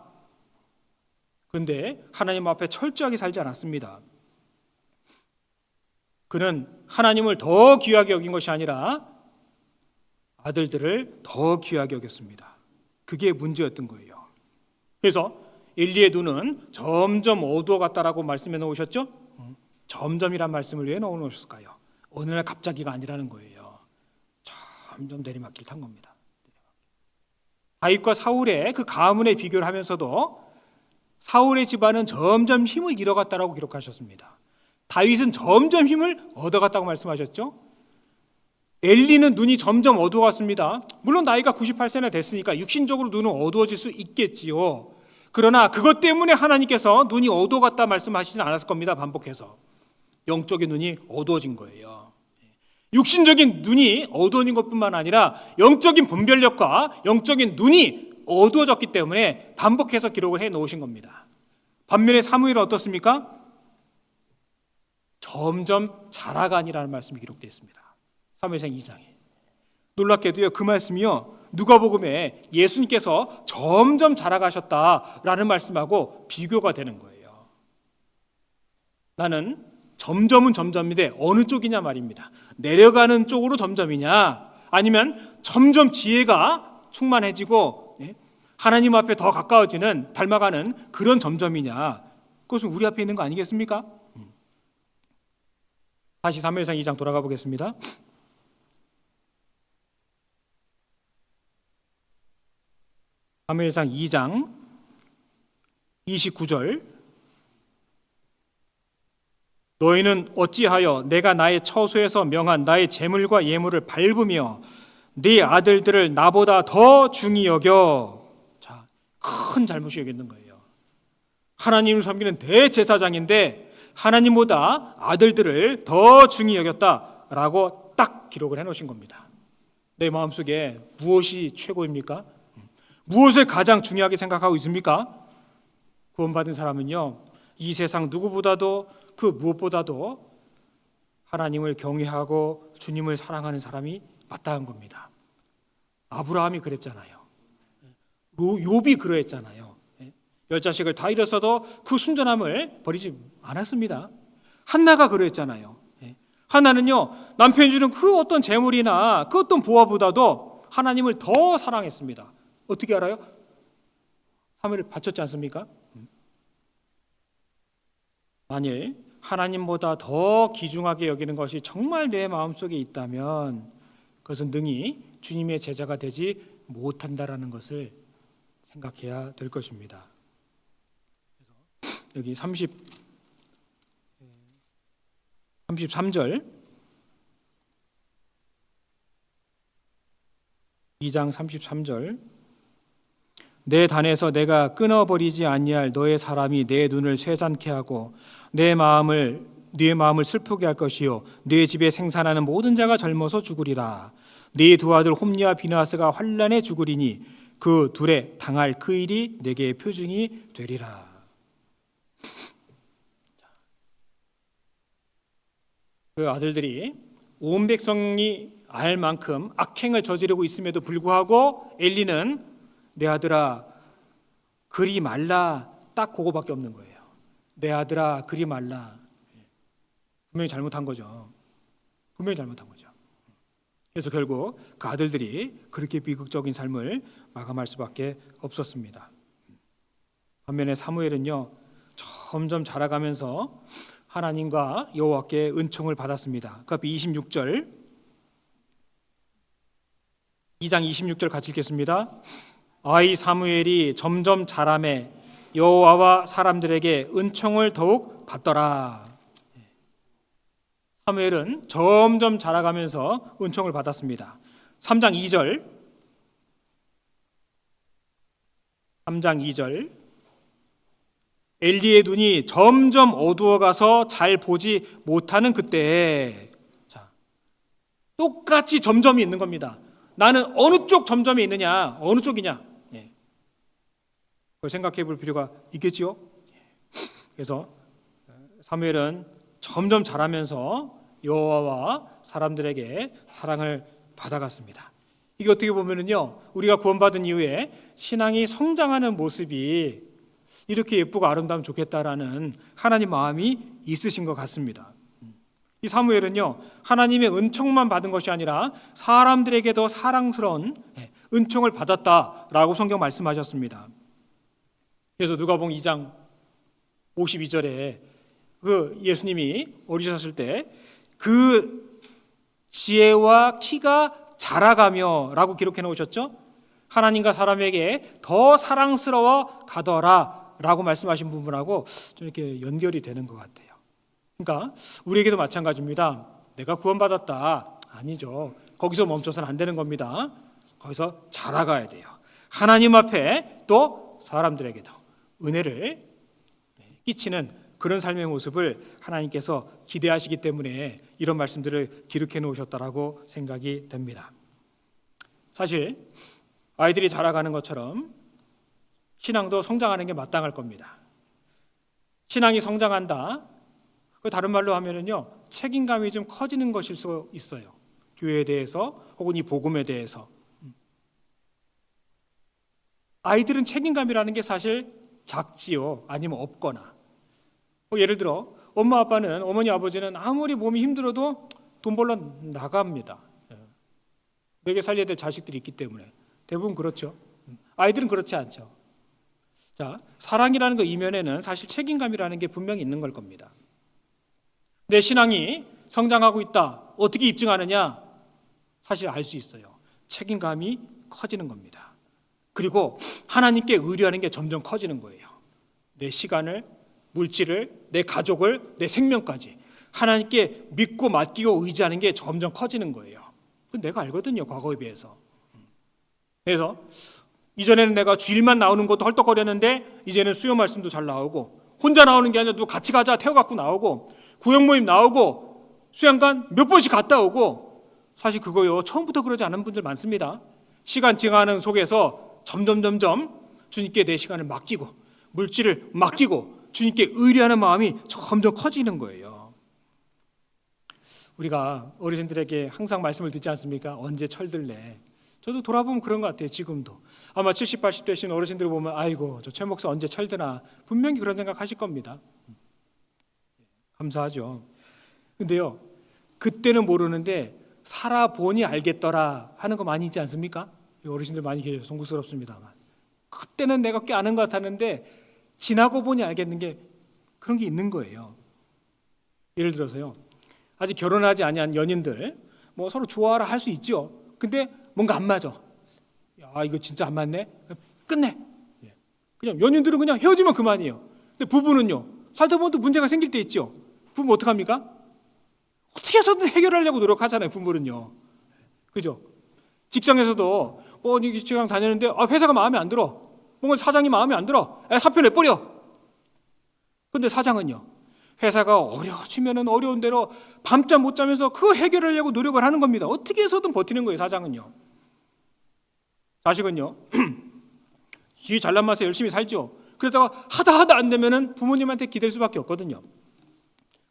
그런데 하나님 앞에 철저하게 살지 않았습니다. 그는 하나님을 더 귀하게 여긴 것이 아니라 아들들을 더 귀하게 여겼습니다. 그게 문제였던 거예요. 그래서 엘리의 눈은 점점 어두워갔다라고 말씀해 놓으셨죠? 점점이란 말씀을 왜 넣어 놓으셨을까요? 어느 날 갑자기가 아니라는 거예요. 점점 내리막길 탄 겁니다. 다윗과 사울의 그 가문의 비교를 하면서도 사울의 집안은 점점 힘을 잃어갔다라고 기록하셨습니다. 다윗은 점점 힘을 얻어갔다고 말씀하셨죠? 엘리는 눈이 점점 어두워갔습니다. 물론 나이가 98세나 됐으니까 육신적으로 눈은 어두워질 수 있겠지요. 그러나 그것 때문에 하나님께서 눈이 어두워갔다 말씀하시진 않았을 겁니다. 반복해서 영적인 눈이 어두워진 거예요. 육신적인 눈이 어두워진 것뿐만 아니라 영적인 분별력과 영적인 눈이 어두워졌기 때문에 반복해서 기록을 해 놓으신 겁니다. 반면에 사무엘은 어떻습니까? 점점 자라가니라는 말씀이 기록되어 있습니다. 사무엘상 2장에. 놀랍게도요, 그 말씀이요, 누가복음에 예수님께서 점점 자라가셨다라는 말씀하고 비교가 되는 거예요. 나는 점점은 점점인데 어느 쪽이냐 말입니다. 내려가는 쪽으로 점점이냐, 아니면 점점 지혜가 충만해지고 하나님 앞에 더 가까워지는, 닮아가는 그런 점점이냐, 그것은 우리 앞에 있는 거 아니겠습니까? 다시 사무엘상 2장 돌아가 보겠습니다. 사무엘상 2장 29절. 너희는 어찌하여 내가 나의 처소에서 명한 나의 제물과 예물을 밟으며 네 아들들을 나보다 더 중히 여겨. 자, 큰 잘못이 여기 있는 거예요. 하나님을 섬기는 대제사장인데 하나님보다 아들들을 더 중히 여겼다라고 딱 기록을 해놓으신 겁니다. 내 마음속에 무엇이 최고입니까? 무엇을 가장 중요하게 생각하고 있습니까? 구원받은 사람은요, 이 세상 누구보다도 그 무엇보다도 하나님을 경외하고 주님을 사랑하는 사람이 마땅한 겁니다. 아브라함이 그랬잖아요. 욥이 그러했잖아요. 10자식을 다 잃었어도 그 순전함을 버리지 않았습니다. 한나가 그러했잖아요. 한나는요, 남편이 주는 그 어떤 재물이나 그 어떤 보화보다도 하나님을 더 사랑했습니다. 어떻게 알아요? 사무엘을 바쳤지 않습니까? 만일 하나님보다 더 귀중하게 여기는 것이 정말 내 마음속에 있다면 그것은 능히 주님의 제자가 되지 못한다라는 것을 생각해야 될 것입니다. 그래서 여기 33절, 2장 33절. 내 단에서 내가 끊어버리지 아니할 너의 사람이 내 눈을 쇠잔케 하고 네 마음을 슬프게 할 것이요 네 집에 생산하는 모든 자가 젊어서 죽으리라. 네 두 아들 홈리와 비나스가 환난에 죽으리니 그 둘에 당할 그 일이 내게 표징이 되리라. 그 아들들이 온 백성이 알 만큼 악행을 저지르고 있음에도 불구하고 엘리는 내 아들아 그리 말라, 딱 그거밖에 없는 거예요. 내 아들아 그리 말라. 분명히 잘못한 거죠. 분명히 잘못한 거죠. 그래서 결국 그 아들들이 그렇게 비극적인 삶을 마감할 수밖에 없었습니다. 반면에 사무엘은요, 점점 자라가면서 하나님과 여호와께 은총을 받았습니다. 그 앞에 26절, 2장 26절 같이 읽겠습니다. 아이 사무엘이 점점 자라매 여호와와 사람들에게 은총을 더욱 받더라. 사무엘은 점점 자라가면서 은총을 받았습니다. 3장 2절 엘리의 눈이 점점 어두워가서 잘 보지 못하는 그때, 자, 똑같이 점점이 있는 겁니다. 나는 어느 쪽 점점이 있느냐, 어느 쪽이냐, 그걸 생각해 볼 필요가 있겠지요. 그래서 사무엘은 점점 자라면서 여호와와 사람들에게 사랑을 받아갔습니다. 이게 어떻게 보면은요, 우리가 구원받은 이후에 신앙이 성장하는 모습이 이렇게 예쁘고 아름다우면 좋겠다라는 하나님 마음이 있으신 것 같습니다. 이 사무엘은요, 하나님의 은총만 받은 것이 아니라 사람들에게도 사랑스러운 은총을 받았다라고 성경 말씀하셨습니다. 그래서 누가복음 2장 52절에 그 예수님이 어리셨을 때 그 지혜와 키가 자라가며라고 기록해 놓으셨죠. 하나님과 사람에게 더 사랑스러워 가더라라고 말씀하신 부분하고 좀 이렇게 연결이 되는 것 같아요. 그러니까 우리에게도 마찬가지입니다. 내가 구원받았다, 아니죠. 거기서 멈춰서는 안 되는 겁니다. 거기서 자라가야 돼요. 하나님 앞에 또 사람들에게도 은혜를 끼치는 그런 삶의 모습을 하나님께서 기대하시기 때문에 이런 말씀들을 기록해 놓으셨다라고 생각이 됩니다. 사실 아이들이 자라가는 것처럼 신앙도 성장하는 게 마땅할 겁니다. 신앙이 성장한다, 그 다른 말로 하면은요, 책임감이 좀 커지는 것일 수 있어요. 교회에 대해서 혹은 이 복음에 대해서. 아이들은 책임감이라는 게 사실 작지요, 아니면 없거나. 예를 들어 엄마 아빠는, 어머니 아버지는 아무리 몸이 힘들어도 돈 벌러 나갑니다. 먹여 살려야 될 자식들이 있기 때문에 대부분 그렇죠. 아이들은 그렇지 않죠. 자, 사랑이라는 그 이면에는 사실 책임감이라는 게 분명히 있는 걸 겁니다. 내 신앙이 성장하고 있다, 어떻게 입증하느냐? 사실 알 수 있어요. 책임감이 커지는 겁니다. 그리고 하나님께 의뢰하는 게 점점 커지는 거예요. 내 시간을, 물질을, 내 가족을, 내 생명까지 하나님께 믿고 맡기고 의지하는 게 점점 커지는 거예요. 내가 알거든요, 과거에 비해서. 그래서 이전에는 내가 주일만 나오는 것도 헐떡거렸는데 이제는 수요 말씀도 잘 나오고, 혼자 나오는 게 아니라 누구 같이 가자 태워갖고 나오고, 구역 모임 나오고, 수양관 몇 번씩 갔다 오고. 사실 그거요, 처음부터 그러지 않은 분들 많습니다. 시간 지나가는 속에서 점점 주님께 내 시간을 맡기고, 물질을 맡기고, 주님께 의뢰하는 마음이 점점 커지는 거예요. 우리가 어르신들에게 항상 말씀을 듣지 않습니까? 언제 철들래? 저도 돌아보면 그런 것 같아요. 지금도 아마 70, 80 되신 어르신들 보면 아이고 저 최 목사 언제 철드나, 분명히 그런 생각 하실 겁니다. 감사하죠. 근데요, 그때는 모르는데 살아보니 알겠더라 하는 거 많이 있지 않습니까? 어르신들 많이 계셔서 송구스럽습니다만, 그때는 내가 꽤 아는 것 같았는데 지나고 보니 알겠는 게 그런 게 있는 거예요. 예를 들어서요, 아직 결혼하지 아니한 연인들 뭐 서로 좋아하라 할 수 있죠. 근데 뭔가 안 맞아. 야, 이거 진짜 안 맞네. 끝내. 그냥 연인들은 그냥 헤어지면 그만이에요. 근데 부부는요, 살다 보면 또 문제가 생길 때 있죠. 부부 어떡합니까? 어떻게 해서든 해결하려고 노력하잖아요, 부부는요. 그죠? 직장에서도 직장 다니는데 회사가 마음에 안 들어. 뭔가 사장이 마음에 안 들어. 사표 내버려. 근데 사장은요, 회사가 어려워지면은 어려운 대로 밤잠 못 자면서 그 해결하려고 노력을 하는 겁니다. 어떻게 해서든 버티는 거예요, 사장은요. 자식은요, 지 잘난 맛에 열심히 살죠. 그러다가 하다 안 되면은 부모님한테 기댈 수밖에 없거든요.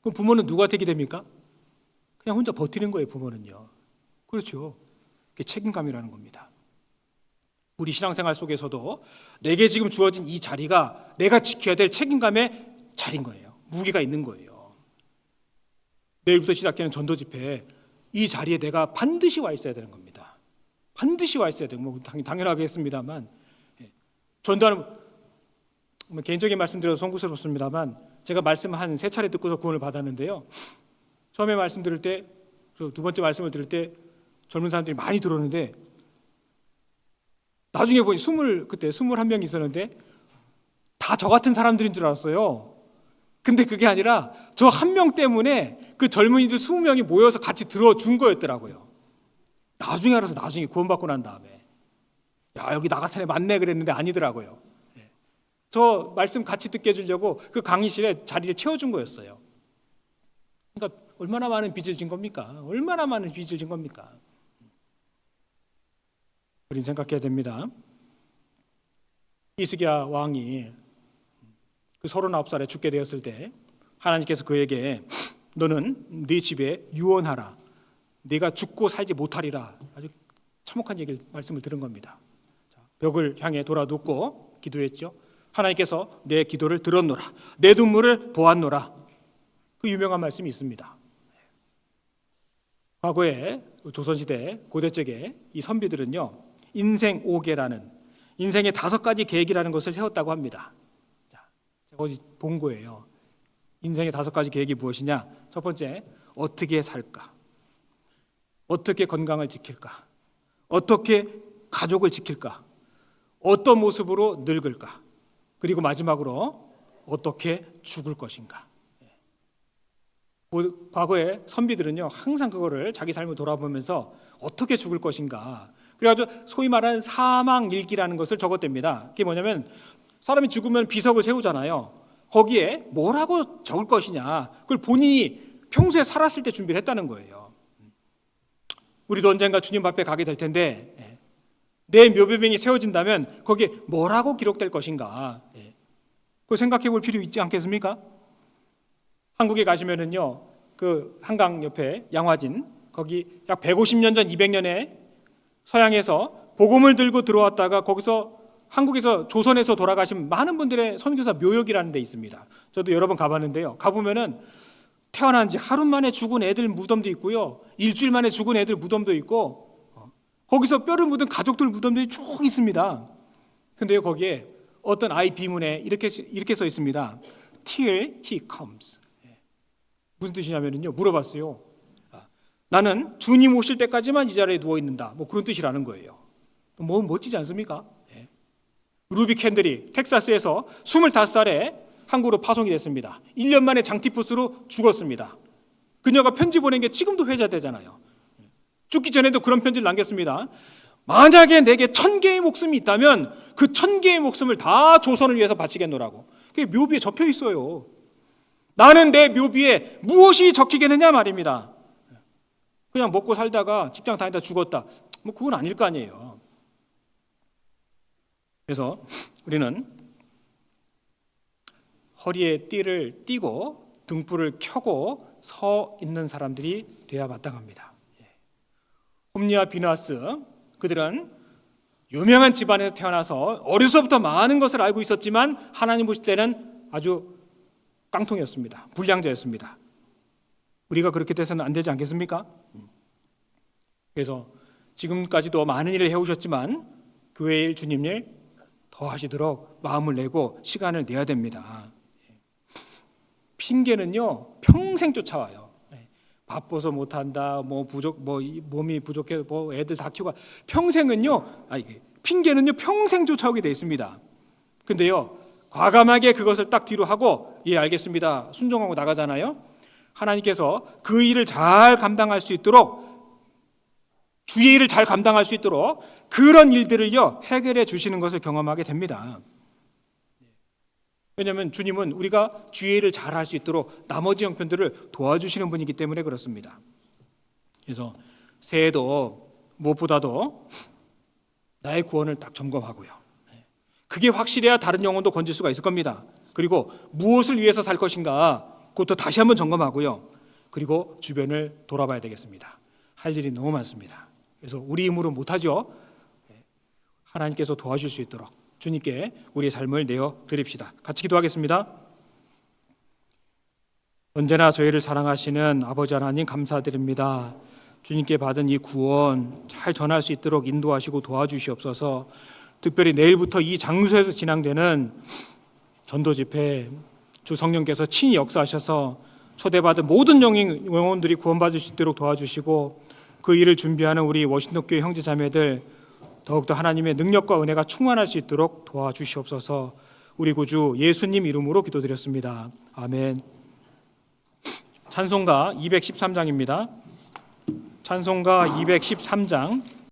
그럼 부모는 누구한테 기댑니까? 그냥 혼자 버티는 거예요, 부모는요. 그렇죠. 그게 책임감이라는 겁니다. 우리 신앙생활 속에서도 내게 지금 주어진 이 자리가 내가 지켜야 될 책임감의 자리인 거예요. 무게가 있는 거예요. 내일부터 시작되는 전도 집회에 이 자리에 내가 반드시 와 있어야 되는 겁니다. 반드시 와 있어야 되고, 뭐 당연하게 했습니다만, 전도하는 개인적인 말씀드려서 송구스럽습니다만 제가 말씀 한 3차례 듣고서 구원을 받았는데요. 처음에 말씀 들을 때, 두 번째 말씀을 들을 때 젊은 사람들이 많이 들었는데 나중에 보니 그때 21명이 있었는데 다 저 같은 사람들인 줄 알았어요. 근데 그게 아니라 저 한 명 때문에 그 젊은이들 20명이 모여서 같이 들어준 거였더라고요. 나중에 알아서 나중에 구원받고 난 다음에 야, 여기 나 같은 애 맞네 그랬는데 아니더라고요. 저 말씀 같이 듣게 해주려고 그 강의실에 자리를 채워준 거였어요. 그러니까 얼마나 많은 빚을 진 겁니까? 얼마나 많은 빚을 진 겁니까? 우린 생각해야 됩니다. 히스기야 왕이 그 39살에 죽게 되었을 때 하나님께서 그에게 너는 네 집에 유언하라. 네가 죽고 살지 못하리라. 아주 참혹한 말씀을 들은 겁니다. 벽을 향해 돌아 눕고 기도했죠. 하나님께서 내 기도를 들었노라. 내 눈물을 보았노라. 그 유명한 말씀이 있습니다. 과거에 조선시대 고대적에 이 선비들은요, 인생 5계라는 인생의 5가지 계획이라는 것을 세웠다고 합니다. 자, 제가 어디 본 거예요. 인생의 5가지 계획이 무엇이냐? 첫 번째, 어떻게 살까? 어떻게 건강을 지킬까? 어떻게 가족을 지킬까? 어떤 모습으로 늙을까? 그리고 마지막으로 어떻게 죽을 것인가? 과거에 선비들은요, 항상 그거를 자기 삶을 돌아보면서 어떻게 죽을 것인가, 그래가지고 소위 말하는 사망일기라는 것을 적었답니다. 그게 뭐냐면 사람이 죽으면 비석을 세우잖아요. 거기에 뭐라고 적을 것이냐, 그걸 본인이 평소에 살았을 때 준비를 했다는 거예요. 우리도 언젠가 주님 앞에 가게 될 텐데 내 묘비명이 세워진다면 거기에 뭐라고 기록될 것인가, 그거 생각해 볼 필요 있지 않겠습니까? 한국에 가시면은요, 그 한강 옆에 양화진, 거기 약 150년 전 200년에 서양에서 복음을 들고 들어왔다가 거기서 한국에서 조선에서 돌아가신 많은 분들의 선교사 묘역이라는 데 있습니다. 저도 여러 번 가봤는데요. 가보면은 태어난 지 하루 만에 죽은 애들 무덤도 있고요, 일주일 만에 죽은 애들 무덤도 있고, 거기서 뼈를 묻은 가족들 무덤들이 쭉 있습니다. 근데요, 거기에 어떤 아이 비문에 이렇게 써 있습니다. Till he comes. 무슨 뜻이냐면요, 물어봤어요. 나는 주님 오실 때까지만 이 자리에 누워 있는다. 뭐 그런 뜻이라는 거예요. 뭐 멋지지 않습니까? 루비 캔들이 텍사스에서 25살에 한국으로 파송이 됐습니다. 1년 만에 장티푸스로 죽었습니다. 그녀가 편지 보낸 게 지금도 회자되잖아요. 죽기 전에도 그런 편지를 남겼습니다. 만약에 내게 1000개의 목숨이 있다면 그 1000개의 목숨을 다 조선을 위해서 바치겠노라고. 그게 묘비에 적혀 있어요. 나는 내 묘비에 무엇이 적히겠느냐 말입니다. 그냥 먹고 살다가 직장 다니다 죽었다, 뭐 그건 아닐 거 아니에요. 그래서 우리는 허리에 띠를 띠고 등불을 켜고 서 있는 사람들이 돼야 마땅합니다. 홈리와 비누아스, 그들은 유명한 집안에서 태어나서 어려서부터 많은 것을 알고 있었지만 하나님 보실 때는 아주 깡통이었습니다. 불량자였습니다. 우리가 그렇게 돼서는 안 되지 않겠습니까? 그래서 지금까지도 많은 일을 해오셨지만 교회의 일, 주님 일 더 하시도록 마음을 내고 시간을 내야 됩니다. 핑계는요, 평생 쫓아와요. 바빠서 못한다, 뭐 몸이 부족해, 뭐 애들 다 키우고, 평생은요, 핑계는요 평생 쫓아오게 돼 있습니다. 근데요, 과감하게 그것을 딱 뒤로 하고, 예 알겠습니다, 순종하고 나가잖아요. 하나님께서 그 일을 잘 감당할 수 있도록, 주의 일을 잘 감당할 수 있도록 그런 일들을요 해결해 주시는 것을 경험하게 됩니다. 왜냐하면 주님은 우리가 주의 일을 잘 할 수 있도록 나머지 형편들을 도와주시는 분이기 때문에 그렇습니다. 그래서 새해도 무엇보다도 나의 구원을 딱 점검하고요, 그게 확실해야 다른 영혼도 건질 수가 있을 겁니다. 그리고 무엇을 위해서 살 것인가, 그것도 다시 한번 점검하고요, 그리고 주변을 돌아봐야 되겠습니다. 할 일이 너무 많습니다. 그래서 우리 힘으로 못하죠. 하나님께서 도와줄 수 있도록 주님께 우리의 삶을 내어 드립시다. 같이 기도하겠습니다. 언제나 저희를 사랑하시는 아버지 하나님 감사드립니다. 주님께 받은 이 구원 잘 전할 수 있도록 인도하시고 도와주시옵소서. 특별히 내일부터 이 장소에서 진행되는 전도 집회 주 성령께서 친히 역사하셔서 초대받은 모든 영혼들이 구원받을 수 있도록 도와주시고 그 일을 준비하는 우리 워싱턴교회 형제자매들 더욱더 하나님의 능력과 은혜가 충만할 수 있도록 도와주시옵소서. 우리 구주 예수님 이름으로 기도드렸습니다. 아멘. 찬송가 213장입니다. 찬송가 213장